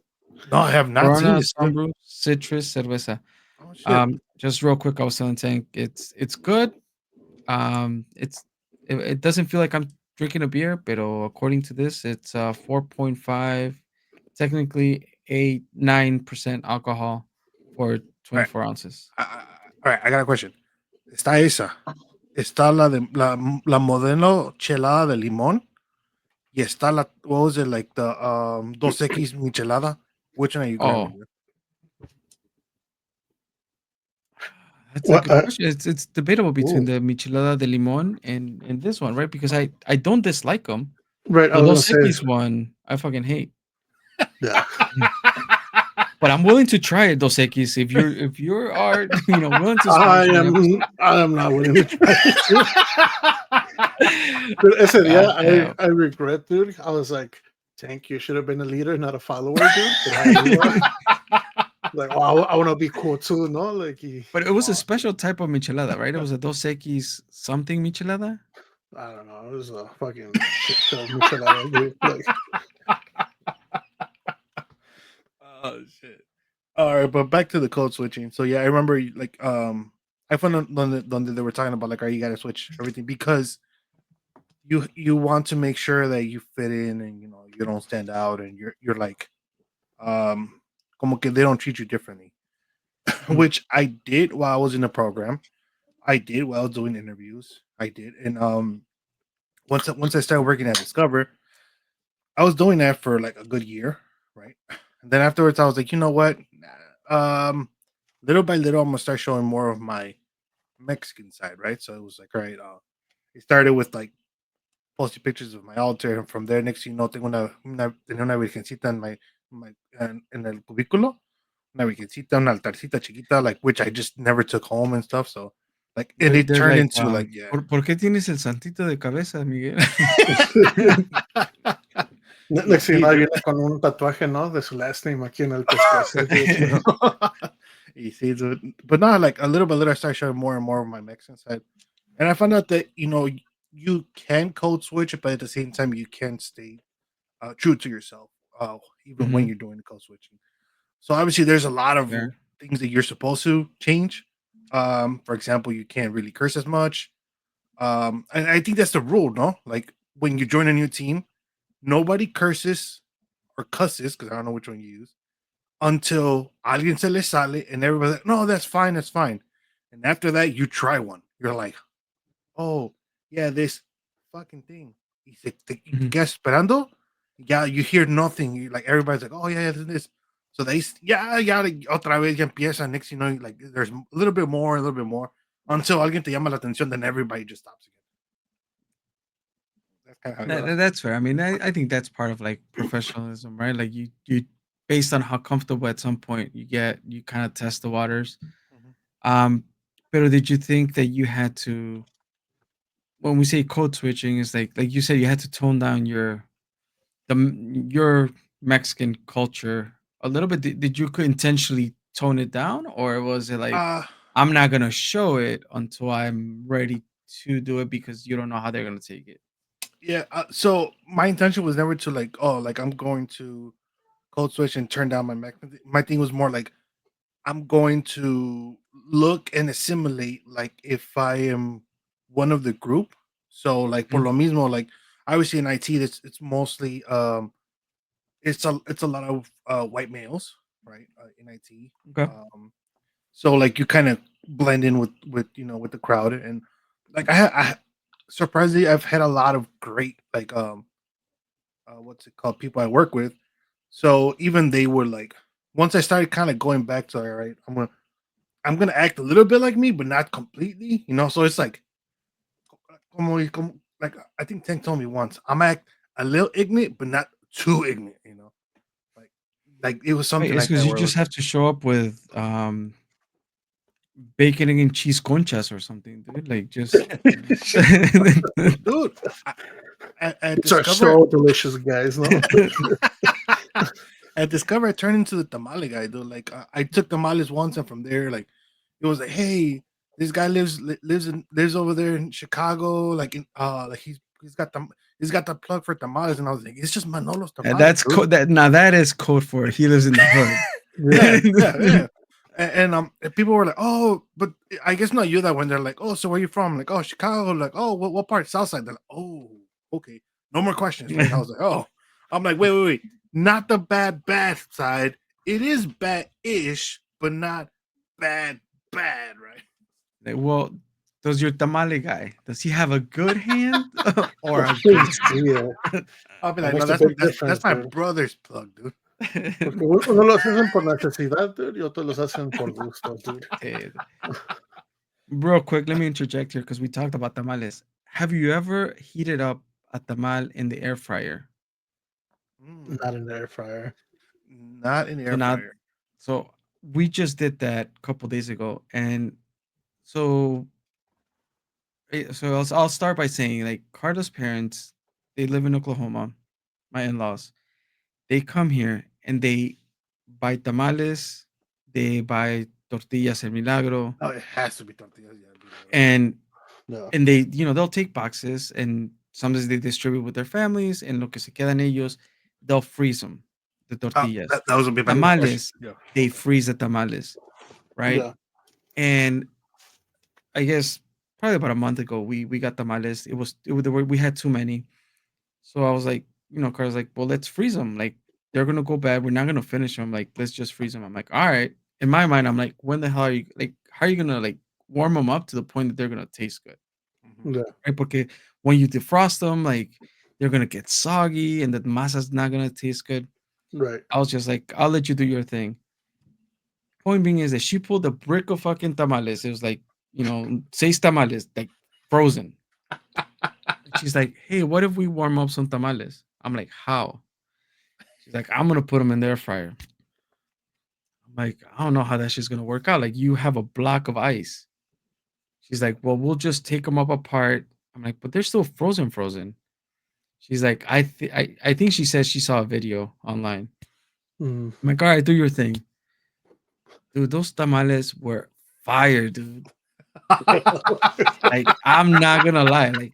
S3: No, I have not seen
S1: Corona,
S3: this, dude.
S1: Sunbrew, Citrus, Cerveza.
S3: Oh shit.
S1: Just real quick, I was telling Tank, it's good. It doesn't feel like I'm drinking a beer, but according to this, it's 4.5, technically 9% alcohol for
S3: All right,
S1: 24 ounces.
S3: all right. I got a question. Está esa. Está la modelo chelada de limón. Y está what was it, like the 2X michelada? Which one are you grabbing?
S1: Oh,
S3: Dude?
S1: that's a
S2: Well,
S1: good question. It's debatable between
S2: ooh,
S1: the michelada de limon and this one, right? Because I don't dislike them.
S2: right. I
S1: The
S2: was
S1: Dos
S2: gonna say,
S1: Equis one, I fucking hate.
S2: yeah.
S1: Mm. But I'm willing to try it, Dos Equis. If you are willing to sponsor an episode.
S2: I am not willing to try it, dude. Dude, ese día,
S1: God damn.
S2: I regret, dude. I was like, "Tank, you should have been a leader, not a follower, dude." But I knew, like, oh, I want to be cool too, no? Like,
S1: But it was a
S2: oh,
S1: special type of michelada, right? It was a Dos Equis something michelada.
S2: I don't know. It was a fucking shit show of michelada, dude. Like,
S3: Oh shit. All right, but back to the code switching. So yeah, I remember like I found donde they were talking about like, are you gotta switch everything because you want to make sure that you fit in and you don't stand out and you're like como que they don't treat you differently.
S1: Mhm.
S3: Which I did while I was in the program. I did while I was doing interviews. I did, and once I started working at Discover, I was doing that for like a good year, right? And then afterwards, I was like, you know what? Little by little, I'm gonna start showing more of my Mexican side, right? So it was like, all right, it started with like posting pictures of my altar, and from there, next thing you know, tenía una virgencita en my en el cubículo, una virgencita, una altarcita chiquita, like which I just never took home and stuff. So like, and it
S1: They're
S3: turned
S1: like,
S3: into like, yeah.
S1: ¿por qué tienes el santito de cabeza, Miguel?
S3: Y
S2: next thing you
S3: sí,
S2: know,
S3: dude.
S2: viene con un tatuaje, ¿no? De su last name aquí en el pescuezo, dude. You know?
S3: You see, dude. But now, like a little by little, I started showing more and more of my Mexican side, and I found out that you can code switch, but at the same time, you can stay true to yourself, even when
S1: Mhm.
S3: you're doing the code switching. So obviously, there's a lot of
S1: Fair.
S3: things that you're supposed to change. For example, you can't really curse as much. And I think that's the rule, no? Like when you join a new team, nobody curses or cusses because I don't know which one you use until alguien se le sale and everybody's like, no, that's fine, that's fine. And after that, you try one. You're like, oh, yeah, this fucking thing. Y y te
S1: Mhm.
S3: quedas esperando. Yeah, you hear nothing. You like everybody's like, oh yeah, this. So they yeah, otra vez ya empieza. Next, like there's a little bit more, a little bit more, until alguien te llama la atención, then everybody just stops again. That's kind of how it goes.
S1: That's fair. I mean, I think that's part of like professionalism, right? Like you based on how comfortable at some point you get, you kind of test the waters.
S3: Mhm.
S1: Um, pero did you think that you had to, when we say code switching, is like you said, you had to tone down your Mexican culture a little bit? Did you could intentionally tone it down, or was it like,
S3: Uh
S1: I'm not gonna show it until I'm ready to do it because you don't know how they're gonna take it?
S3: yeah. So my intention was never to like, oh, like I'm going to code switch and turn down my Mac. My thing was more like I'm going to look and assimilate like if I am one of the group. So like por
S1: Mhm.
S3: lo mismo, like obviously in IT, it's mostly it's a lot of white males, right? In IT.
S1: Okay.
S3: Um, so like you kind of blend in with with the crowd and like I surprisingly I've had a lot of great like what's it called people I work with. So even they were like once I started kind of going back to all right, I'm gonna act a little bit like me, but not completely, So it's like, like I think Tank told me once, I'm act a little ignorant, but not too ignorant. Like, like it was
S1: Right,
S3: something
S1: it's
S3: like
S1: because
S3: that
S1: you
S3: where it
S1: just
S3: was
S1: have
S3: like,
S1: to show up with, bacon and cheese conchas or something, dude, like, just
S3: dude, at
S2: These are
S3: Discover,
S2: so delicious, guys. No,
S3: at Discover, I turned into the tamale guy, dude. Like I took tamales once, and from there, like it was like, hey, this guy lives over there in Chicago, like like he's got the plug for tamales, and I was like, it's just Manolo's
S1: and
S3: tamales,
S1: that's
S3: dude.
S1: code that now that is code for he lives in the hood.
S3: Yeah, yeah, yeah. And people were like, "Oh, but I guess not you that when they're like, oh, so where you from?" Like, "Oh, Chicago." Like, "Oh, what part? South side?" They're like, "Oh, okay, no more questions, right?" I was like, "Oh," I'm like, "Wait, not the bad side. It is bad-ish, but not bad, right?"
S1: Like, well, does your tamale guy, does he have a good hand or a good
S2: yeah,
S3: I'll be
S2: that
S3: like, "No,
S2: makes a
S3: that's
S2: big
S3: that's
S2: difference,
S3: my
S2: dude.
S3: brother's plug, dude."
S2: Porque uno los hacen por necesidad, dude, y otros los hacen por gusto, dude.
S1: Eh, Real quick, let me interject here because we talked about tamales. Have you ever heated up a tamal in the air fryer?
S3: Mm,
S2: Not in the air fryer.
S3: not in the
S1: So
S3: air
S1: now,
S3: fryer.
S1: so we just did that a couple days ago, and so I'll start by saying like Carla's parents, they live in Oklahoma. My in-laws, they come here and they buy tamales, they buy tortillas El Milagro,
S3: Oh, it has to be tortillas. Yeah,
S1: and
S2: Yeah.
S1: they, they'll take boxes and sometimes they distribute with their families, and lo que se quedan ellos, they'll freeze them, the tortillas.
S3: that was a bit my next question.
S1: Tamales,
S3: Yeah.
S1: they freeze the tamales, right?
S2: Yeah.
S1: And I guess probably about a month ago, we got tamales. We had too many, so I was like, Carl's like, well, let's freeze them. Like they're gonna go bad. We're not gonna finish them. Like let's just freeze them. I'm like, all right. In my mind, I'm like, when the hell are you like? How are you gonna like warm them up to the point that they're gonna taste good?
S3: Mhm.
S2: Yeah.
S1: Right? Porque when you defrost them, like they're gonna get soggy and the masa's not gonna taste good.
S2: Right.
S1: I was just like, I'll let you do your thing. Point being is that she pulled a brick of fucking tamales. It was like, seis tamales, like frozen. And she's like, hey, what if we warm up some tamales? I'm like, how? She's like, I'm gonna put them in the air fryer. I'm like, I don't know how that shit's gonna work out. Like, you have a block of ice. She's like, well, we'll just take them up apart. I'm like, but they're still frozen, frozen. She's like, I think she says she saw a video online.
S2: Mm.
S1: I'm like, all right, do your thing. Dude, those tamales were fire, dude. Like, I'm not gonna lie. Like,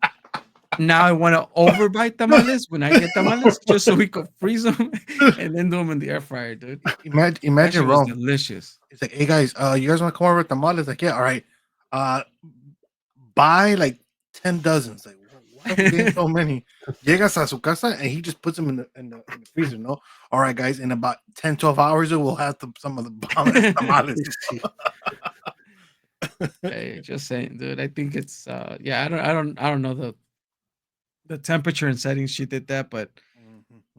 S1: now I want to overbite tamales when I get tamales just so we could freeze them and then do them in the air fryer, dude. That
S3: Imagine
S1: shit was
S3: Rome.
S1: delicious.
S3: It's like, hey guys, you guys want to come over with tamales? Like, yeah, all right. Uh, buy like 10 dozens. Like, why are we getting so many? Llegas a su casa and he just puts them in the freezer. No, all right, guys. In about 10, 12 hours, we'll have some of the bomb tamales.
S1: Hey, just saying, dude. I think it's yeah, I don't know the temperature and settings she did that, but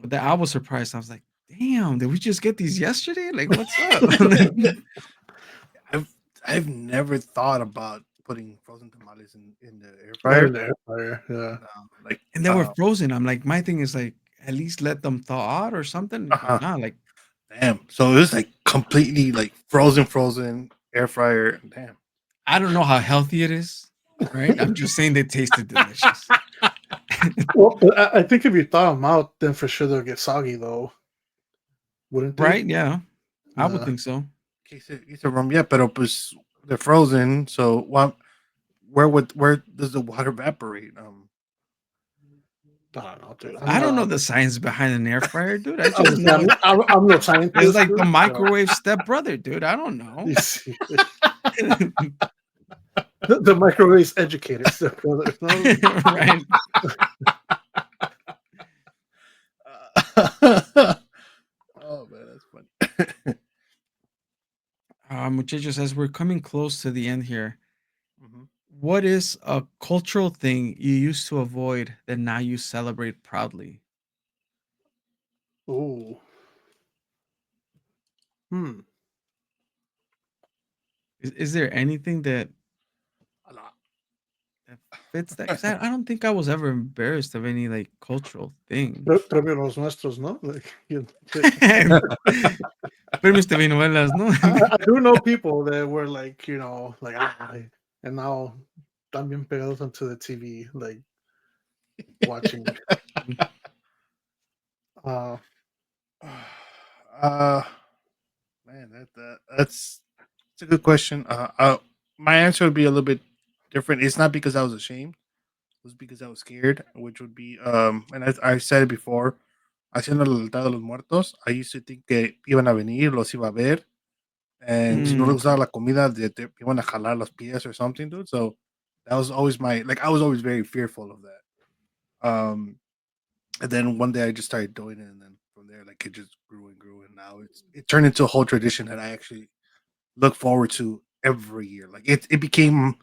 S1: that I was surprised. I was like, damn, did we just get these yesterday? Like, what's up?
S3: I've I've never thought about putting frozen tamales in the air
S2: Not
S3: fryer.
S2: in the air fryer. Yeah.
S3: Like,
S1: And they were frozen. I'm like, my thing is like, at least let them thaw out or something. But nah, like
S3: damn. So it was like completely like frozen air fryer. Damn.
S1: I don't know how healthy it is, right? I'm just saying they tasted delicious.
S2: Well, but I think if you thaw them out, then for sure they'll get soggy, though. Wouldn't they?
S1: Right? Yeah. I would
S2: Yeah.
S1: think so.
S3: Quise rum, yeah, pero pues they're frozen. So what? Where does the water evaporate?
S2: I don't know, dude.
S1: I don't know the science behind an air fryer, dude. I
S2: I
S1: just
S2: was
S1: know
S2: I'm no scientist.
S1: it's like the
S2: dude,
S1: microwave stepbrother, dude. I don't know.
S2: You see, the microwave's educated stepbrother. No?
S1: Right.
S3: Oh man, that's funny.
S1: Muchachos, as we're coming close to the end here,
S3: Mhm.
S1: what is a cultural thing you used to avoid that now you celebrate proudly?
S2: Ooh. Hmm.
S1: Is there anything that
S3: A lot.
S1: that fits that? Because I don't think I was ever embarrassed of any like cultural thing.
S2: Premio los nuestros, ¿no? Like,
S1: Premios TV novelas, ¿no?
S2: I do know people that were like, like, and now están bien pegados onto the TV, like watching. Uh,
S3: Uh, man, that's a good question. My answer would be a little bit different. It's not because I was ashamed. It was because I was scared, which would be and I said it before. Haciendo el altar de los muertos, I used to think que iban a venir, los iba a ver, and si no les
S1: Mm,
S3: gustaba la comida, te iban a jalar los pies or something, dude. So that was always I was always very fearful of that. And then one day I just started doing it, and then from there, like it just grew and grew, and now it turned into a whole tradition that I actually look forward to every year. Like it became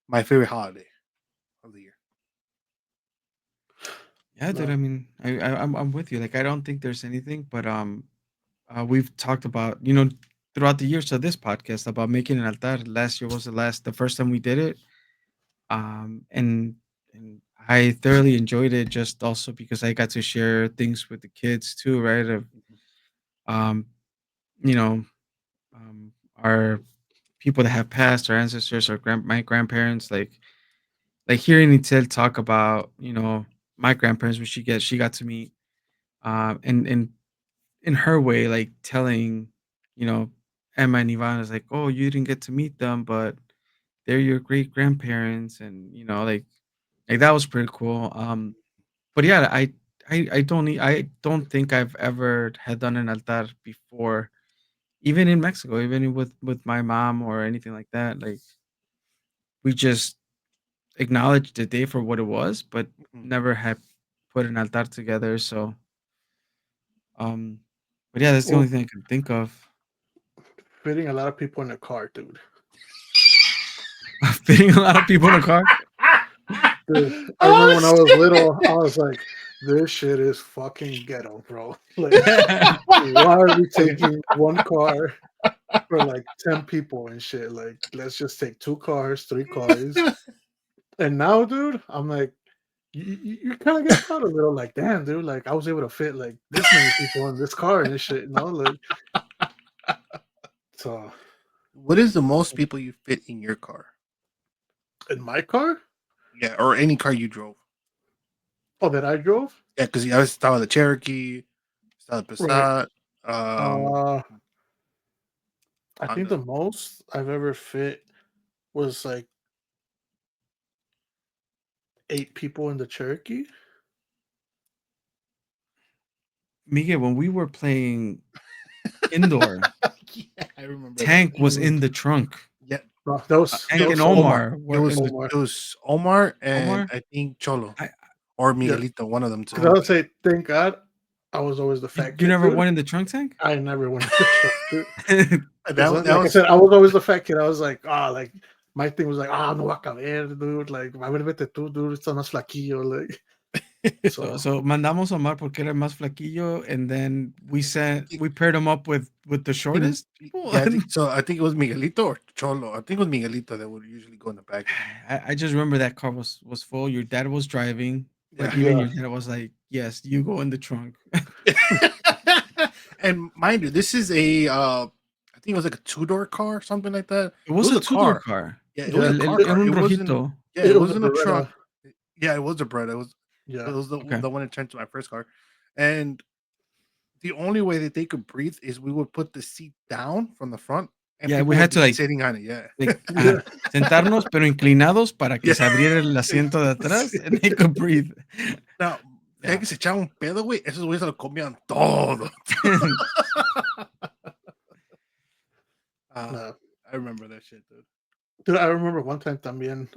S3: my favorite holiday of the year.
S1: Yeah, dude.
S2: No.
S1: I mean, I'm with you. Like, I don't think there's anything, but we've talked about, throughout the years of this podcast about making an altar. Last year was the first time we did it. And I thoroughly enjoyed it, just also because I got to share things with the kids too, right? Of um, you know, our people that have passed, our ancestors, my grandparents, like hearing Itzel talk about, my grandparents, which she got to meet, and in her way, like telling, you know, Emma and Ivan is like, oh, you didn't get to meet them, but they're your great grandparents, and like that was pretty cool. But yeah, I don't think I've ever had done an altar before, even in Mexico, even with my mom or anything like that. Like we just acknowledged the day for what it was, but
S3: Mhm.
S1: never had put an altar together. So, um, but yeah, that's the
S2: Well,
S1: only thing I can think of.
S2: fitting a lot of people in a car, dude.
S1: Fitting a lot of people in a car.
S2: Dude, I remember
S3: Oh
S2: when I was
S3: shit!
S2: little, I was like, this shit is fucking ghetto, bro. Like, why are we taking one car for like 10 people and shit? Like, let's just take two cars, three cars. And now, dude, I'm like, you kind of get proud a little, like, damn, dude, like I was able to fit like this many people in this car and shit, like so
S3: What is the most people you fit in your car?
S2: in my car,
S3: Yeah, or any car you drove.
S2: oh, that I drove,
S3: Yeah, because I was talking the Cherokee, saw the
S2: right?
S3: Passat,
S2: Uh, I think the
S3: Honda.
S2: most I've ever fit was like 8 people in the Cherokee.
S1: Miguel, when we were playing indoor,
S3: Yeah, I remember that.
S1: Tank was in the trunk.
S3: Yeah,
S2: No, that
S1: Tank
S2: was
S1: and
S2: Omar.
S1: Omar
S3: it
S1: were
S3: was
S1: in the
S2: Omar.
S3: it was Omar and
S1: Omar.
S3: I think Cholo
S1: I
S3: or
S2: Yeah,
S3: Miguelito, one of them
S2: because I
S3: two.
S2: would say, thank God, I was always the fat
S1: you
S2: kid,
S1: never
S2: dude.
S1: went in the trunk, Tank.
S2: I never went to the truck, dude. Because,
S3: That
S2: like I
S3: was
S2: said, I was always the fat kid. I was like, like my thing was like, no va a caber, dude. Like, a ver, vete tú, dude. Estás más flaquillo. Like,
S1: So
S2: so
S1: so mandamos a Omar porque era más flaquillo, and then we paired him up with the
S3: I think,
S1: shortest people.
S3: yeah, I think so. I think it was Miguelito or Cholo. I think it was Miguelito that would usually go in the back.
S1: I just remember that car was full. Your dad was driving, but
S3: Yeah.
S1: even
S2: yeah,
S1: your dad was like, "Yes, you go in the trunk."
S3: And mind you, this is I think it was like a two-door car, something like that.
S1: It
S3: It
S1: was
S3: was
S1: a
S3: a
S1: two-door
S3: car.
S1: car.
S3: Yeah, it was
S2: yeah.
S3: a car
S1: Era
S3: car.
S1: un
S3: It wasn't.
S1: rojito.
S3: Yeah, it
S2: It was a
S3: wasn't a truck.
S2: Beretta.
S3: Yeah, it was a Bretta. It
S2: Yeah,
S3: was
S1: Okay.
S3: the one that turned to my first car, and the only way that they could breathe is we would put the seat down from the front, and
S1: Yeah, we
S3: people would
S1: had
S3: be
S1: to
S3: sitting on it. Yeah,
S2: yeah.
S1: sentarnos, pero inclinados para que
S3: yeah.
S1: se abriera el asiento de atrás and they could breathe.
S3: Now, ya
S1: Yeah.
S3: que se echaba un pedo, güey, esos güeyes se lo comían todo. Ah,
S2: No.
S3: I remember that shit, dude.
S2: Dude, I remember one time también,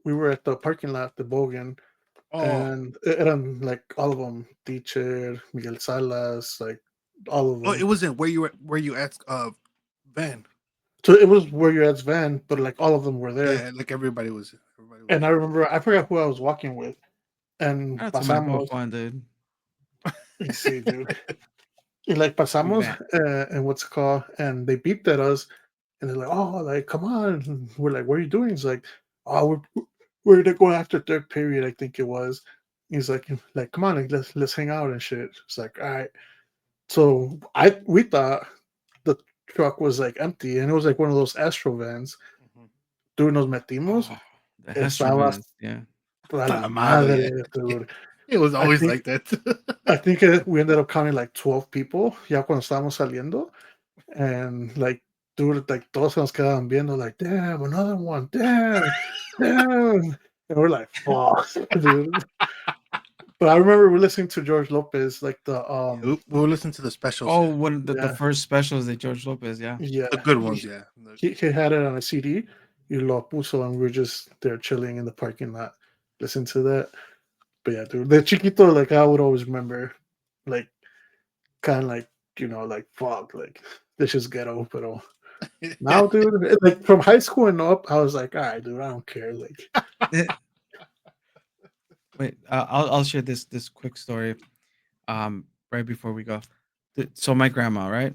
S2: we were at the parking lot, the Bogan,
S3: Oh,
S2: and eran like all of them, Teacher, Miguel Salas, like all of
S3: oh, it
S2: them.
S3: wasn't where you asked Van.
S2: So it was where your dad's van, but like all of them were there.
S3: Yeah, like everybody was
S2: And I
S3: there.
S2: remember, I forgot who I was walking with, and
S1: Shout out to my boy
S2: pasamos.
S1: Juan, dude.
S2: You see, dude. Y like
S1: Big
S2: pasamos,
S1: back.
S2: and what's it called? And they beeped at us, and they're like, "Oh, like come on!" And we're like, "What are you doing?" He's like, "Oh, we're gonna go after third period, I think it was." He's like, "Come on, like, let's hang out and shit." It's like, all right. So we thought the truck was like empty, and it was like one of those Astro vans.
S3: Mhm.
S2: Dude, nos metimos.
S1: Oh, the Hester
S2: Estaba
S1: vans. Yeah.
S2: a la
S3: La madre.
S2: madre, dude.
S3: It was
S2: I
S3: always
S2: think
S3: like that.
S2: we ended up counting like 12 people ya cuando estábamos saliendo. And like, dude, like todos se nos quedaban viendo, like, damn, another one, damn, damn. And we're like, fuck, dude. But I remember we listening to George Lopez, like
S3: Yeah, we will listen to the specials.
S1: Oh,
S3: Yeah,
S1: one the
S2: yeah,
S1: first specials that George Lopez. Yeah.
S2: yeah.
S3: the good ones. Yeah.
S2: He had it on a CD. You lo puso, and we are just there chilling in the parking lot, listening to that. But yeah, dude, the Chiquito, like I would always remember, like kind of like like fuck, like this is ghetto, but now, dude, like from high school and up, I was like, all right, dude, I don't care, like.
S1: wait, I'll share this quick story. Right before we go. So my grandma, right?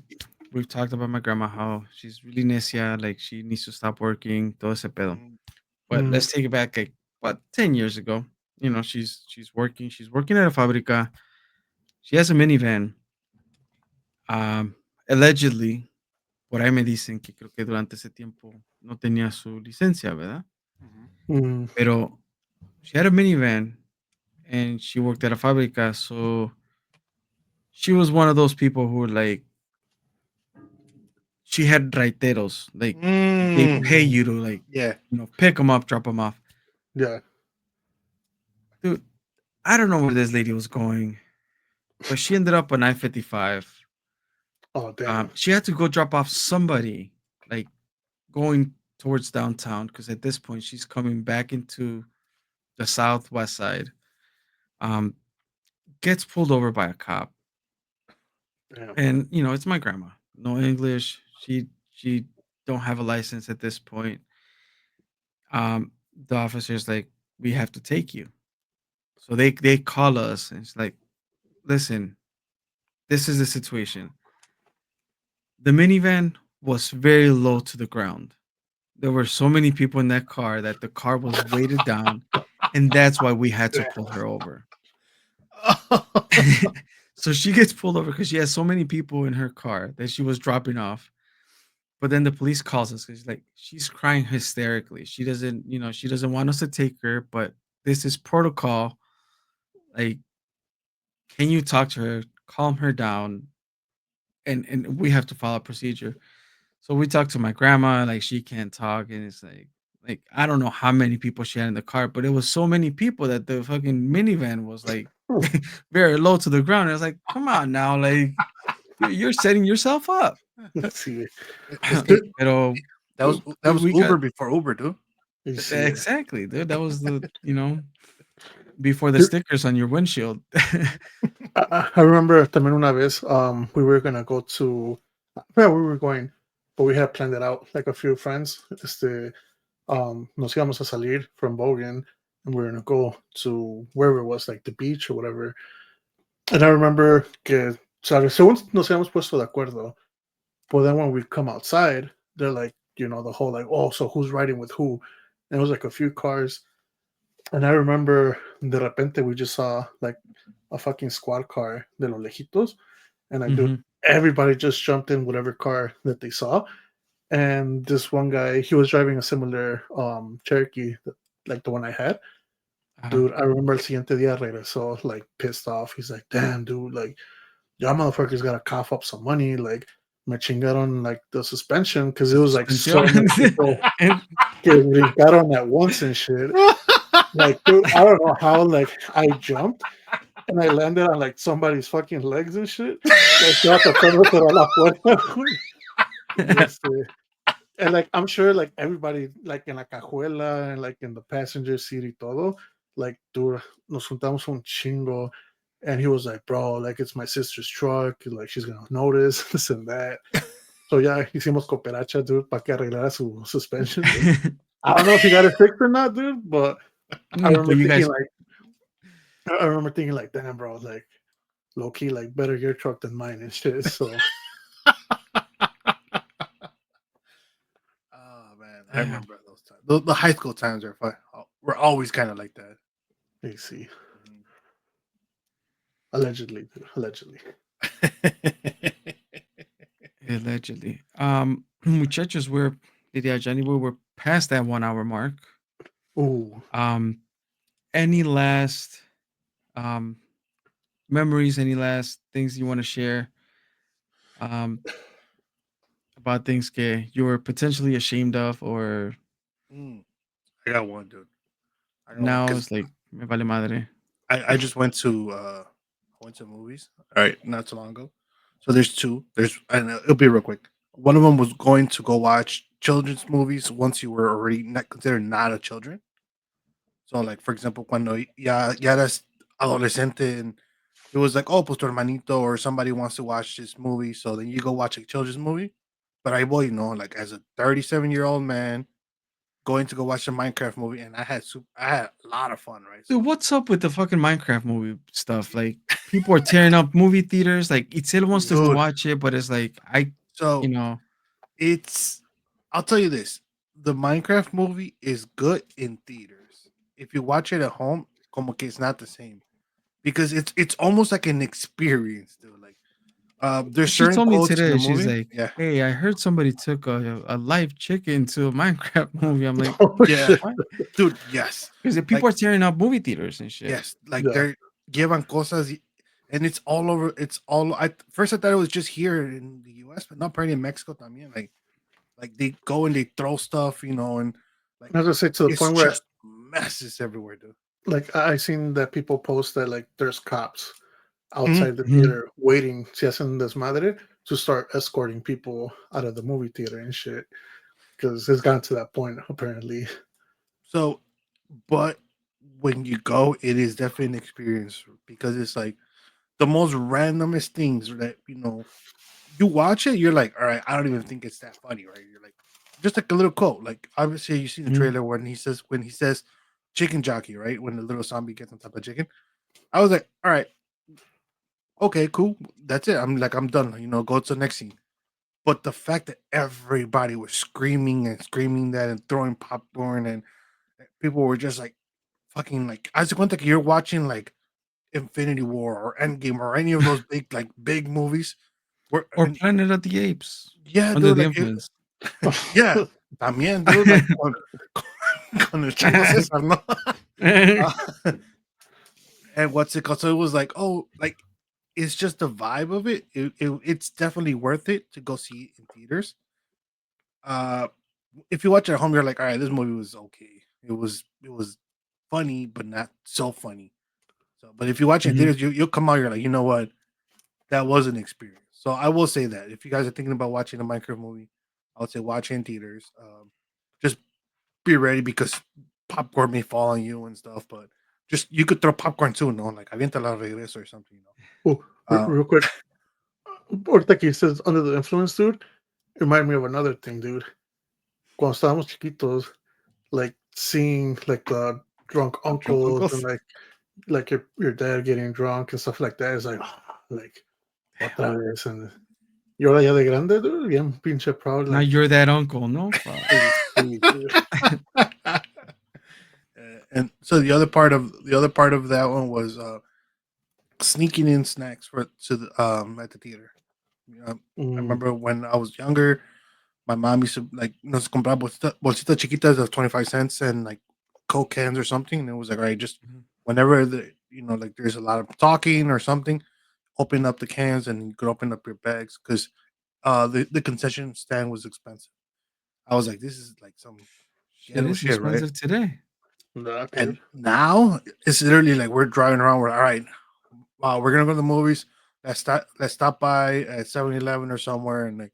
S1: We've talked about my grandma how she's really necia, like she needs to stop working, todo ese pedo.
S3: Mm.
S1: But
S2: Mm,
S1: let's take it back like what 10 years ago. You know, she's working at a fábrica. She has a minivan. Allegedly, por ahí me dicen que creo que durante ese tiempo no tenía su licencia, ¿verdad?
S3: Mhm.
S2: mm,
S1: Pero she had a minivan and she worked at a fábrica, so she was one of those people who like she had raiteros, like they
S3: Mm.
S1: pay
S2: mm,
S1: you to like,
S3: Yeah.
S1: pick them up, drop them off.
S2: yeah.
S1: Dude, I don't know where this lady was going, but she ended up on I-55.
S2: Oh damn.
S1: She had to go drop off somebody, like going towards downtown, because at this point she's coming back into the southwest side. Um, gets pulled over by a cop,
S2: Damn.
S1: and it's my grandma. No English. She don't have a license at this point. The officer's like, we have to take you. So they call us and it's like, listen, this is the situation. The minivan was very low to the ground. There were so many people in that car that the car was weighted down, and that's why we had to pull her over. So she gets pulled over because she has so many people in her car that she was dropping off. But then the police calls us because like she's crying hysterically. She doesn't want us to take her, but this is protocol. Like, can you talk to her, calm her down, and we have to follow procedure. So we talked to my grandma, like she can't talk, and it's like I don't know how many people she had in the car, but it was so many people that the fucking minivan was like very low to the ground. I was like, come on now, like you're setting yourself up.
S2: Sí,
S3: It's
S2: dude,
S1: Pero
S3: that
S1: we,
S3: was
S1: we got
S3: Uber before Uber, dude.
S2: sí.
S1: exactly, dude. That was before the
S2: Dude,
S1: stickers on your windshield.
S2: I remember también una vez, we were gonna go to, where we were going, but we had planned it out, like a few friends. Nos íbamos a salir from Bogan, and we were gonna go to wherever it was, like the beach or whatever. And I remember que, ¿sabes? Según nos habíamos puesto de acuerdo, but then when we come outside, they're like, the whole like, oh, so who's riding with who? And it was like a few cars. And I remember de repente we just saw like a fucking squad car de los lejitos. And like, dude,
S1: Mhm.
S2: everybody just jumped in whatever car that they saw. And this one guy, he was driving a similar Cherokee, like the one I had.
S1: Uh-huh.
S2: Dude, I remember el siguiente día regresó like pissed off. He's like, damn, dude, like y'all motherfuckers gotta cough up some money. Like me chingaron like the suspension because it was like so
S1: Suspension.
S2: many people
S1: And
S2: que brincaron at once and shit. Like, dude, I don't know how like I jumped and I landed on like somebody's fucking legs and shit. Like estaba tratando de cerrar la puerta, güey. Y and like I'm sure like everybody like in la cajuela and like in the passenger seat y todo, like dude, nos juntamos un chingo. And he was like, bro, like it's my sister's truck, like she's gonna notice this and that. So yeah, hicimos cooperacha, dude, para que arreglara su suspension. I don't know if he got it fixed or not, dude, but I
S1: But
S2: remember
S1: you
S2: thinking
S1: guys
S2: like I remember thinking like, damn, bro, like low key, like better your truck than mine and shit. So
S3: Oh man, I remember those times. The high school times are fun. We're always kind of like that.
S2: you see,
S3: Mhm.
S2: allegedly, dude, allegedly.
S1: allegedly. Muchachos, diría Johnny, we're past that 1 hour mark.
S2: Ooh,
S1: Um, any last um memories, any last things you want to share um about things you were potentially ashamed of or
S3: Mm, I got one, dude. I got one
S1: now
S3: because
S1: it's like me vale madre.
S3: I just went to movies. All right, not too long ago. So there's two. There's and it'll be real quick. One of them was going to go watch children's movies once you were already not considered not a children. So like for example, cuando ya eres adolescente and it was like, oh, pues tu hermanito or somebody wants to watch this movie, so then you go watch a children's movie. But I boy, like as a 37-year-old man, going to go watch the Minecraft movie, and I had a lot of fun, right? So
S1: Dude, what's up with the fucking Minecraft movie stuff? Like, people are tearing up movie theaters. Like, Itzel wants to
S3: dude,
S1: watch it, but it's like, you
S3: so
S1: know,
S3: it's I'll tell you this: the Minecraft movie is good in theaters. If you watch it at home, como que it's not the same because it's almost like an experience, dude. Like, there's
S1: she
S3: certain
S1: told me
S3: quotes in the
S1: today, she's
S3: movie.
S1: like,
S3: Yeah,
S1: "Hey, I heard somebody took a live chicken to a Minecraft movie." I'm like,
S2: Oh
S3: yeah,
S2: shit!
S1: "What?"
S3: dude. Yes,
S1: Because
S3: like
S1: people are tearing up movie theaters and shit.
S3: yes, like
S2: Yeah,
S3: they're llevan cosas, and it's all over. It's all. First I thought it was just here in the U.S., but not apparently in Mexico también. Like they go and they throw stuff, and like
S2: I was gonna say to the
S3: it's
S2: point where
S3: just messes everywhere, dude.
S2: like I seen that people post that like there's cops
S3: Mhm.
S2: outside the
S1: Mhm.
S2: theater waiting, si hacen desmadre, to start escorting people out of the movie theater and shit. Because it's gotten to that point apparently.
S3: So, but when you go, it is definitely an experience because it's like the most randomest things that you watch it, you're like, all right, I don't even think it's that funny, right? You're like, just like a little quote. Like obviously you see the
S1: Mhm.
S3: trailer when he says chicken jockey, right? When the little zombie gets on top of chicken. I was like, all right, okay, cool. That's it. I'm done. Go to the next scene. But the fact that everybody was screaming and screaming that and throwing popcorn and people were just like fucking like I just think you're watching like Infinity War or Endgame or any of those big movies. Where
S1: Or Planet of the Apes,
S3: yeah,
S1: Under
S3: dude,
S1: the
S3: like
S1: Influence.
S3: yeah, también, dude, like con el chino César, no? Uh, and what's it called? So it was like, oh, like it's just the vibe of it. It's definitely worth it to go see it in theaters. Uh, if you watch it at home, you're like, all right, this movie was okay. It was funny, but not so funny. So, but if you watch it in
S1: Mhm.
S3: theaters, you'll come out. You're like, you know what? That was an experience. So I will say that if you guys are thinking about watching a Minecraft movie, I would say watch it in theaters. Just be ready because popcorn may fall on you and stuff. But just you could throw popcorn too, no? Like avienta la regreso or something,
S2: Oh, real quick, ahorita que says under the influence, dude, it reminded me of another thing, dude. Cuando estábamos chiquitos, like seeing like the drunk
S3: Drunk
S2: uncles and
S3: uncles.
S2: like your dad getting drunk and stuff like that is like otra vez and y ahora ya de grande, dude, bien pinche proud,
S1: Now
S2: like
S1: you're that uncle, no? Fuck.
S2: sí, dude.
S3: And so the other part of that one was sneaking in snacks at the theater. I
S2: Mm,
S3: remember when I was younger, my mom used to like nos compraba bolsitas chiquitas of 25 cents and like Coke cans or something. And it was like, all right, just
S1: Mhm.
S3: whenever like there's a lot of talking or something, open up the cans and you could open up your bags because the concession stand was expensive. I was like, this is like some
S1: Shit
S3: ghetto
S1: is
S3: shit, right?
S1: expensive today.
S2: nah,
S3: And
S2: dude.
S3: now it's literally like we're driving around. We're all right. Wow, we're gonna go to the movies. Let's stop by at 7-Eleven or somewhere and like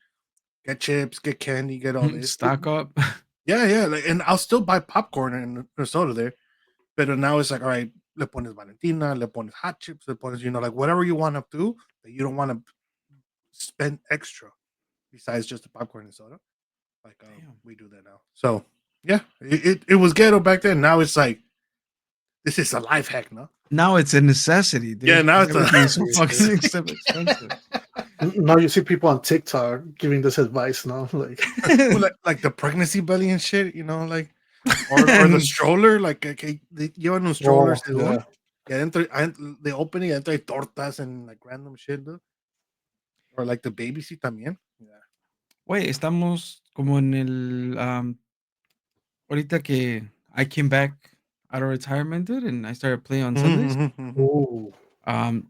S3: get chips, get candy, get all this.
S1: Stock up.
S3: Yeah, yeah. Like, and I'll still buy popcorn and a soda there. But now it's like, all right, le pones Valentina, le pones hot chips, le pones, like whatever you want to do that you don't want to spend extra besides just the popcorn and soda. Like
S1: Damn.
S3: we do that now. So yeah, it was ghetto back then. Now it's like this is a life hack, no?
S1: Now it's a necessity,
S3: Yeah,
S1: dude,
S3: now
S1: because
S3: it's a
S1: everything is so
S2: Yeah,
S1: fucking
S2: dude.
S1: expensive.
S2: Now you see people on TikTok giving this advice now, like
S3: well, like the pregnancy belly and shit, like or the stroller, like que llevan un stroller
S2: oh
S3: según,
S2: yeah.
S3: y they open it y adentro hay tortas and like random shit, dude. Or like the baby seat también. Yeah.
S1: Güey, estamos como en el, ahorita que I came back out of retirement, dude, and I started playing on Sundays.
S2: Ooh.
S1: Um,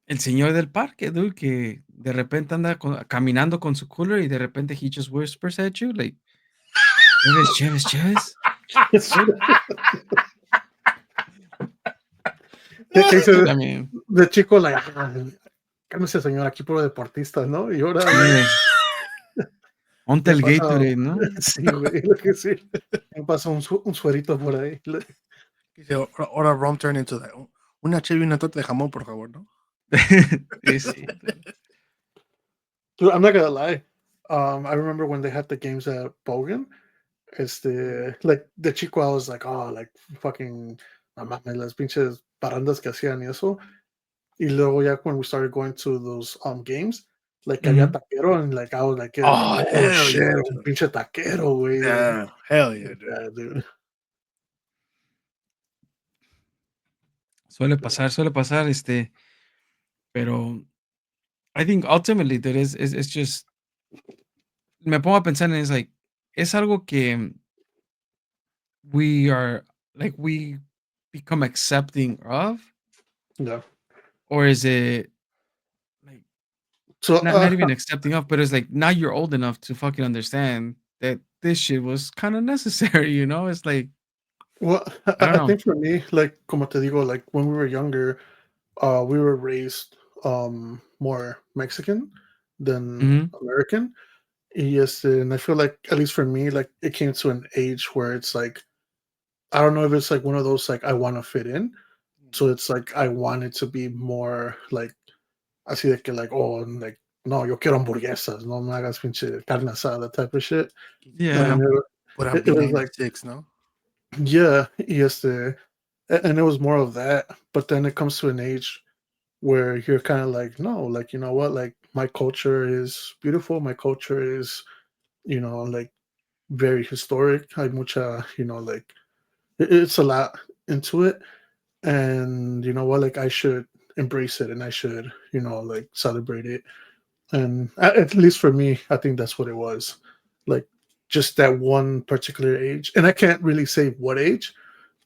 S1: el señor del parque, dude, que de repente anda caminando con su cooler y de repente he just whispers at you, like, Cheves, Cheves, Cheves.
S2: Que dice
S1: I mean,
S2: de chico, like, cálmese señor, aquí puro deportistas, ¿no? Y ahora
S1: yeah. Ponte
S2: ya
S1: el
S2: pasa,
S1: Gatorade, ¿no?
S2: sí, güey, lo que sí, ya pasa un suerito por ahí.
S3: Dice, ahora Rom turn into that. Una cheve y una torta de jamón, por favor, ¿no?
S1: Sí, sí, dude.
S2: Dude, I'm not gonna lie. I remember when they had the games at Bogan, like de chico, I was like, oh, like fucking, no mames, las pinches parandas que hacían y eso. Y luego ya when we started going to those games, like había
S1: Mhm.
S2: taquero, and like I was like,
S3: Oh,
S2: oh
S3: hell
S2: shit,
S3: yeah,
S2: un
S3: dude.
S2: pinche taquero, güey. Like,
S3: Yeah, hell yeah, dude.
S2: yeah, dude.
S1: Suele pasar, pero I think ultimately that is it's just me pongo a pensar en es like, es algo que we are like we become accepting of,
S2: Yeah.
S1: or is it like
S2: So,
S1: not even accepting of, but it's like now you're old enough to fucking understand that this shit was kind of necessary, you know? It's like
S2: well,
S1: I don't
S2: I
S1: know.
S2: think for me, like, como te digo, like when we were younger, we were raised more Mexican than
S1: Mhm.
S2: American. Yes, and I feel like at least for me, like it came to an age where it's like I don't know if it's like one of those like I want to fit in. So it's like I want it to be more like así de que like oh like no yo quiero hamburguesas no me hagas pinche carne asada type of shit.
S1: Yeah.
S2: And
S3: Put on
S2: it was like
S3: B96, no?
S2: yeah yes and it was more of that. But then it comes to an age where you're kind of like no like you know what like my culture is beautiful. My culture is like very historic. Hay mucha like it's a lot into it. And you know what like I should embrace it and I should like celebrate it. And at least for me I think that's what it was, like just that one particular age. And I can't really say what age,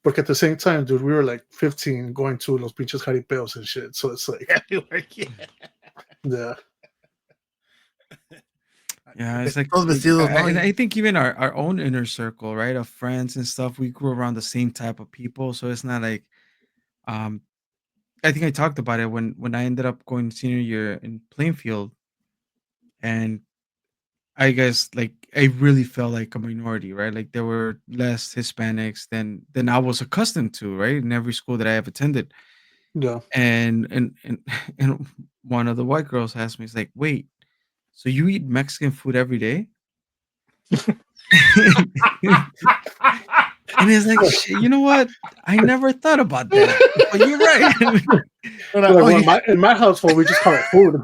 S2: but at the same time dude we were like 15 going to los pinches jaripeos and shit, so it's like
S3: Everywhere, yeah.
S2: yeah.
S1: Yeah, it's like
S3: Todos vestidos, ¿no?
S1: and I think even our own inner circle, right, of friends and stuff, we grew around the same type of people, so it's not like, um, I think I talked about it when I ended up going senior year in Plainfield, and I guess like I really felt like a minority, right? Like there were less Hispanics than I was accustomed to, right, in every school that I have attended,
S2: Yeah.
S1: and and one of the white girls asked me, it's like, wait, so you eat Mexican food every day? And it's like, "Shit, you know what? I never thought about that, but you're right."
S3: They're like,
S2: Like
S3: oh,
S2: well,
S3: yeah.
S2: in my household we just call it food.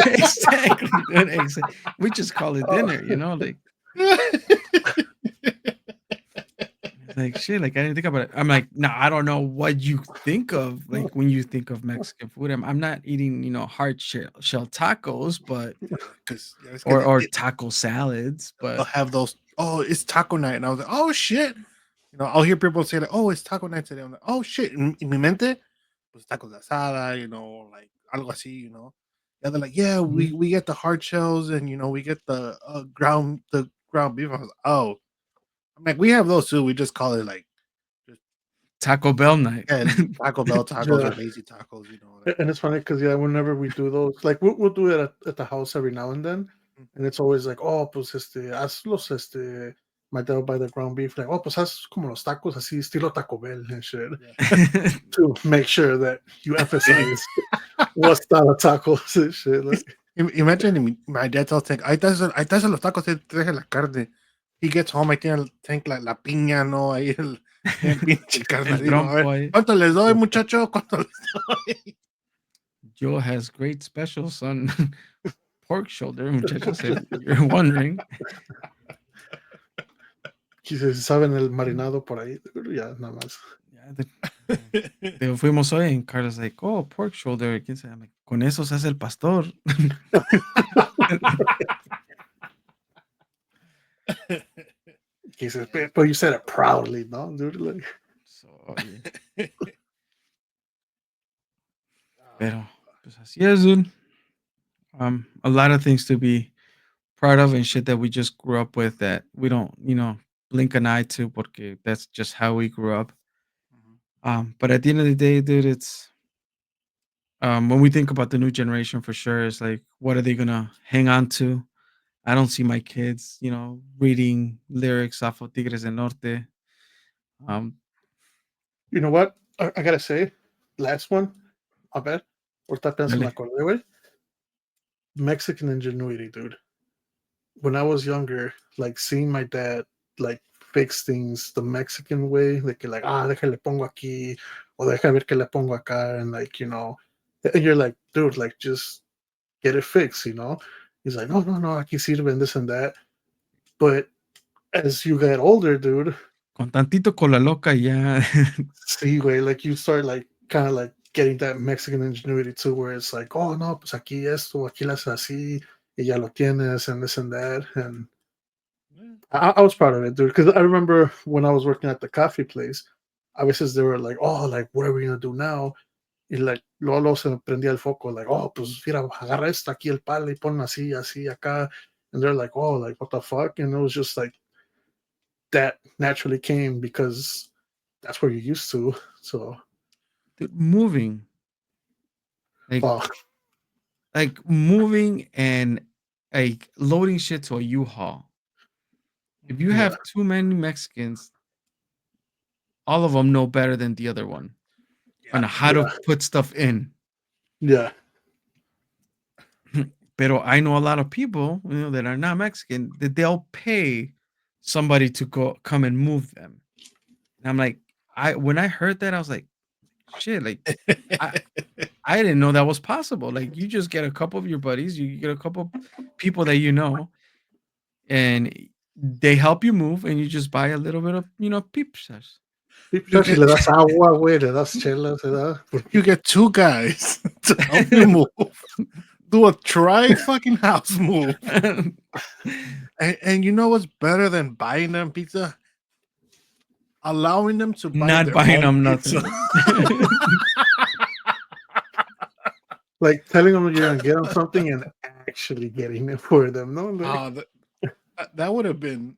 S1: Exactly, dude, we just call it
S2: Uh,
S1: dinner, like it's like, "Shit," like, I didn't think about it. I'm like, "No, I don't know what you think of, like, when you think of Mexican food." I'm not eating, hard shell tacos, but
S3: Because yeah, it's
S1: or taco salads,
S3: they'll
S1: but
S3: have those. Oh, it's taco night, and I was like, oh shit. I'll hear people say like, oh, it's taco night today. I'm like, oh shit. In mi mente, pues tacos de asada, like algo así. Yeah, they're like, yeah,
S1: Mhm.
S3: we get the hard shells, and we get the ground beef. I was like, oh, I'm like, we have those too. We just call it like just
S1: Taco Bell night.
S3: yeah, Taco Bell tacos or
S2: yeah.
S3: lazy tacos.
S2: And it's funny because yeah, whenever we do those, like we'll do it at the house every now and then, and it's always like, oh, pues haz los my dad will buy the ground beef, like, oh, pues haz como los tacos así estilo Taco Bell and shit,
S3: Yeah.
S2: to make sure that you emphasize what style of tacos and shit. Like,
S3: Imagine my dad tells Tank, ahí te hacen los tacos, te traje la carne. He gets home, ahí tiene el Tank la piña, ¿no? Ahí el pinche
S1: El
S3: carnadito. A ver,
S1: trompo ahí.
S3: ¿cuánto les doy, muchacho? ¿Cuánto les doy?
S1: Joe has great specials on pork shoulder, muchachos, if you're wondering.
S2: si se saben el marinado por ahí, ya nada más.
S1: Yeah, fuimos hoy and Carlos like, oh, pork shoulder. ¿Quién sabe? I'm like, con eso se hace el pastor.
S2: He says, but you said it proudly, no, dude. Like,
S1: So, yeah. Pero, pues así es, dude. A lot of things to be proud of and shit that we just grew up with that we don't, blink an eye to porque that's just how we grew up. But at the end of the day, dude, it's when we think about the new generation for sure, it's like, what are they gonna hang on to? I don't see my kids, reading lyrics off of Tigres del Norte. Um,
S2: you know what? I gotta say, last one. I bet. Ahorita apenas me
S1: dale.
S2: acordé, güey. Mexican ingenuity, dude. When I was younger, like seeing my dad like fix things the Mexican way. Like déjale pongo aquí, or deja ver que le pongo acá, and like and you're like, dude, like just get it fixed, He's like, no, no, no, aquí sirve and this and that. But as you get older, dude,
S1: Con tantito cola loca ya.
S2: see, way like you start like kind of like getting that Mexican ingenuity too, where it's like, oh no, pues aquí esto, aquí las así, y ya lo tienes, and this and that, and I was proud of it, dude, because I remember when I was working at the coffee place, a veces they were like, oh, like, what are we gonna do now? Y like, luego se me prendía el foco, like, oh, pues mira, agarra esto aquí el palo y pon así, así, acá. And they're like, oh, like, what the fuck? And it was just like, that naturally came because that's what you're used to. So,
S1: Dude, moving.
S2: oh,
S1: Like moving and like loading shit to a U-Haul. If you
S2: yeah,
S1: have too many Mexicans, all of them know better than the other one on how to
S2: yeah,
S1: put stuff in.
S2: yeah.
S1: Pero I know a lot of people, that are not Mexican, that they'll pay somebody to come and move them. And I'm like, when I heard that, I was like, shit, like I I didn't know that was possible. Like you just get a couple of your buddies, you get a couple people that you know, and they help you move, and you just buy a little bit of pizzas.
S3: You
S2: Si
S3: get
S2: le das agua, güey, le das chelas, ¿verdad?
S3: you get two guys to help you move. Do a try fucking house move. And you know what's better than buying them pizza? Allowing them to buy
S1: Not
S3: their
S1: buying
S3: own
S1: them
S3: pizza.
S1: nothing.
S2: Like telling them you're gonna get them something and actually getting it for them. No, like,
S3: That would have been.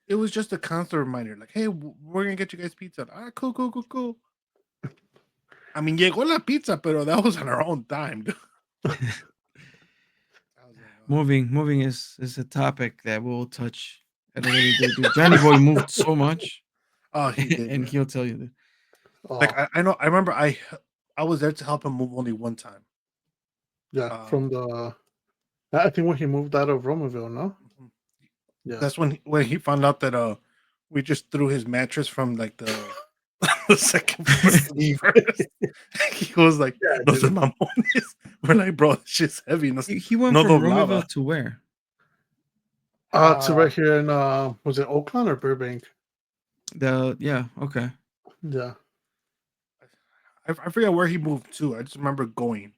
S3: It was just a constant reminder, like, "Hey, we're gonna get you guys pizza." Ah, cool, cool, cool, cool. I mean, llegó la pizza, pero that was on our own time. Dude. I was like, oh.
S1: Moving is a topic that we'll touch at a later date. Dude, Johnny Boy moved so much,
S3: Oh, he did.
S1: and
S3: Man.
S1: he'll tell you that.
S3: Like
S2: oh,
S3: I know. I remember I was there to help him move only one time.
S2: yeah, from the. I think when he moved out of Romaville, no?
S3: Mhm.
S2: Yeah.
S3: That's when he found out that we just threw his mattress from like the the second floor to the first. He was like,
S2: Yeah,
S3: "Los
S2: dude.
S3: mamones." We're like, "Bro, this shit's heavy." No,
S1: He went
S3: no
S1: from
S3: doblaba.
S1: Romaville to where?
S2: To right here in was it Oakland or Burbank?
S1: Okay.
S2: Yeah.
S3: I forget where he moved to. I just remember going.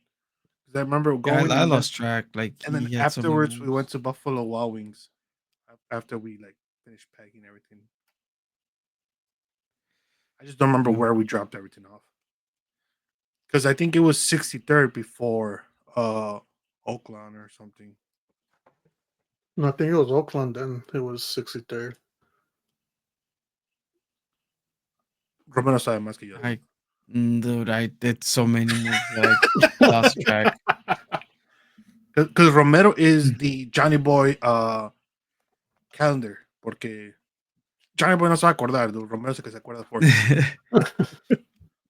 S3: 'Cause I remember
S1: Yeah,
S3: going,
S1: I
S3: and
S1: lost track. Like
S3: then
S1: he had so many
S3: afterwards we
S1: moves.
S3: went to Buffalo Wild Wings after we like finished packing everything. I just don't remember
S1: Yeah.
S3: where we dropped everything off because I think it was 63rd before Oakland or something.
S2: No, I think it was Oakland then. It was 63rd.
S3: Romero sabe más que yo.
S1: Dude, I did so many moves that I lost track.
S3: Because Romero is the Johnny Boy calendar. Porque Johnny Boy no se va a acordar, dude. Romero es el que se acuerda por.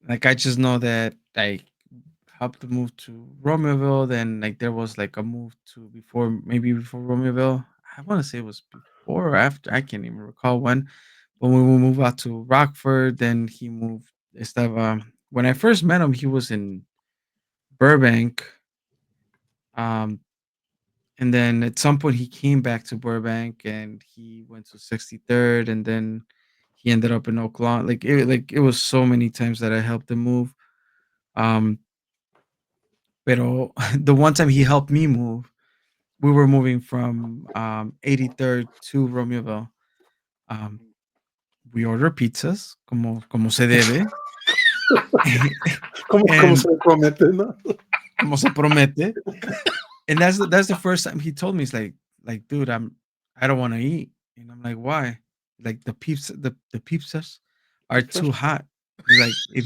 S1: Like I just know that I helped move to Romeoville. Then like there was like a move to maybe before Romeoville. I want to say it was before or after. I can't even recall when. But when we moved out to Rockford, then he moved. When I first met him, he was in Burbank. Um, and then at some point he came back to Burbank and he went to 63rd, and then he ended up in Oakland. Like it was so many times that I helped him move. Um, pero the one time he helped me move, we were moving from 83rd to Romeoville. Um, we ordered pizzas como se debe.
S2: Como
S1: And
S2: se promete, ¿no?
S1: como se promete. And that's the first time he told me, he's like, dude, I don't want to eat. And I'm like, why? Like the pizzas are too hot. He's like, if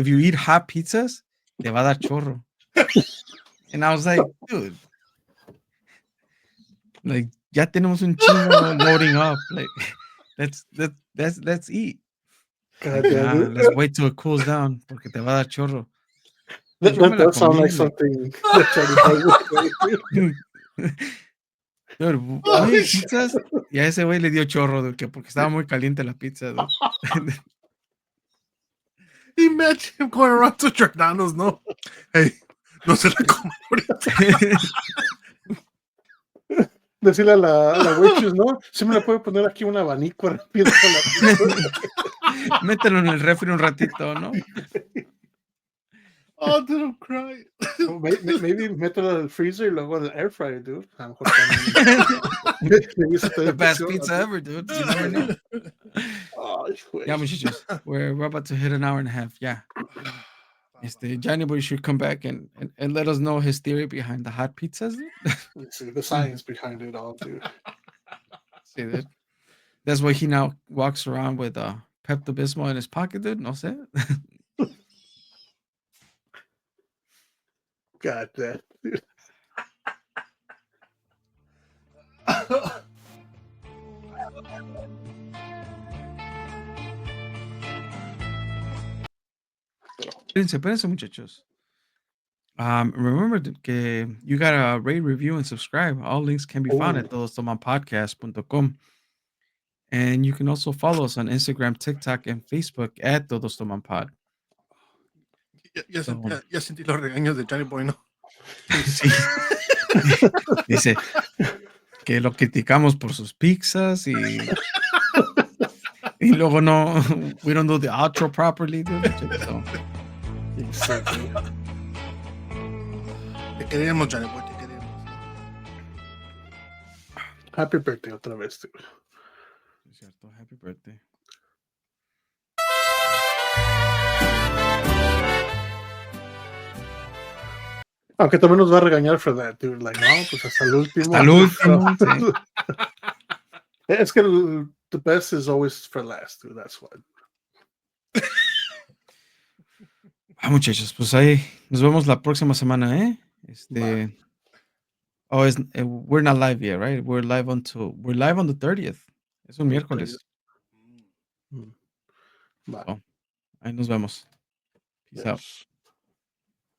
S1: you eat hot pizzas, te va a dar chorro. And I was like, dude, like ya tenemos un chingo loading up. Like let's eat.
S2: God
S1: Like,
S2: damn
S1: nah,
S2: it.
S1: let's wait till it cools down porque te va a dar chorro.
S2: That
S1: Yo me la
S2: does sound
S1: comí,
S2: like something that Johnny Boy would say.
S1: Dude,
S3: Oh,
S1: we ate
S3: shit.
S1: pizzas y a ese güey le dio chorro, dude, que porque estaba muy caliente la pizza, dude.
S3: Imagine him going around to Giordano's, no. Hey, no se la coman ahorita.
S2: Decirle a la waitress, ¿no? Sí me le puede poner aquí un abanico rápido con la pizza.
S1: Mételo en el refri un ratito, ¿no?
S3: Oh, dude, I'm crying.
S2: O maybe mételo al freezer y luego al air fryer, dude. A lo mejor también. Maybe eso
S1: The
S2: te
S1: best
S2: funciona,
S1: pizza
S2: dude.
S1: ever, dude. You never know.
S2: Ay, güey.
S1: Yeah, muchachos, we're about to hit an hour and a half. Yeah. Johnny Boy should come back and let us know his theory behind the hot pizzas.
S2: Let's see the science behind it all, dude.
S1: See that? That's why he now walks around with Pepto Bismol in his pocket, dude. No sé.
S2: God damn, dude.
S1: Espérense, muchachos. Remember que you gotta rate, review, and subscribe. All links can be found at todostomanpodcast.com. And you can also follow us on Instagram, TikTok, and Facebook at Todos Toman Pod.
S3: Ya sentí los regaños de Johnny Boy, ¿no?
S1: Sí. Dice que lo criticamos por sus pizzas y luego no, we don't do the outro properly, dude. So,
S3: Te queremos, Johnny Boy, te queremos.
S2: Happy birthday otra vez, dude.
S1: es cierto, happy birthday.
S2: Aunque también nos va a regañar for that, dude. Like, no, pues hasta el último.
S1: Hasta el último, sí.
S2: Es que the best is always for last, dude. That's what.
S1: Muchachos, pues ahí nos vemos la próxima semana, ¿eh? We're not live yet, right? We're live on the 30th. Es un miércoles.
S2: Bye.
S1: So, ahí nos vemos. Peace out.
S2: Yes.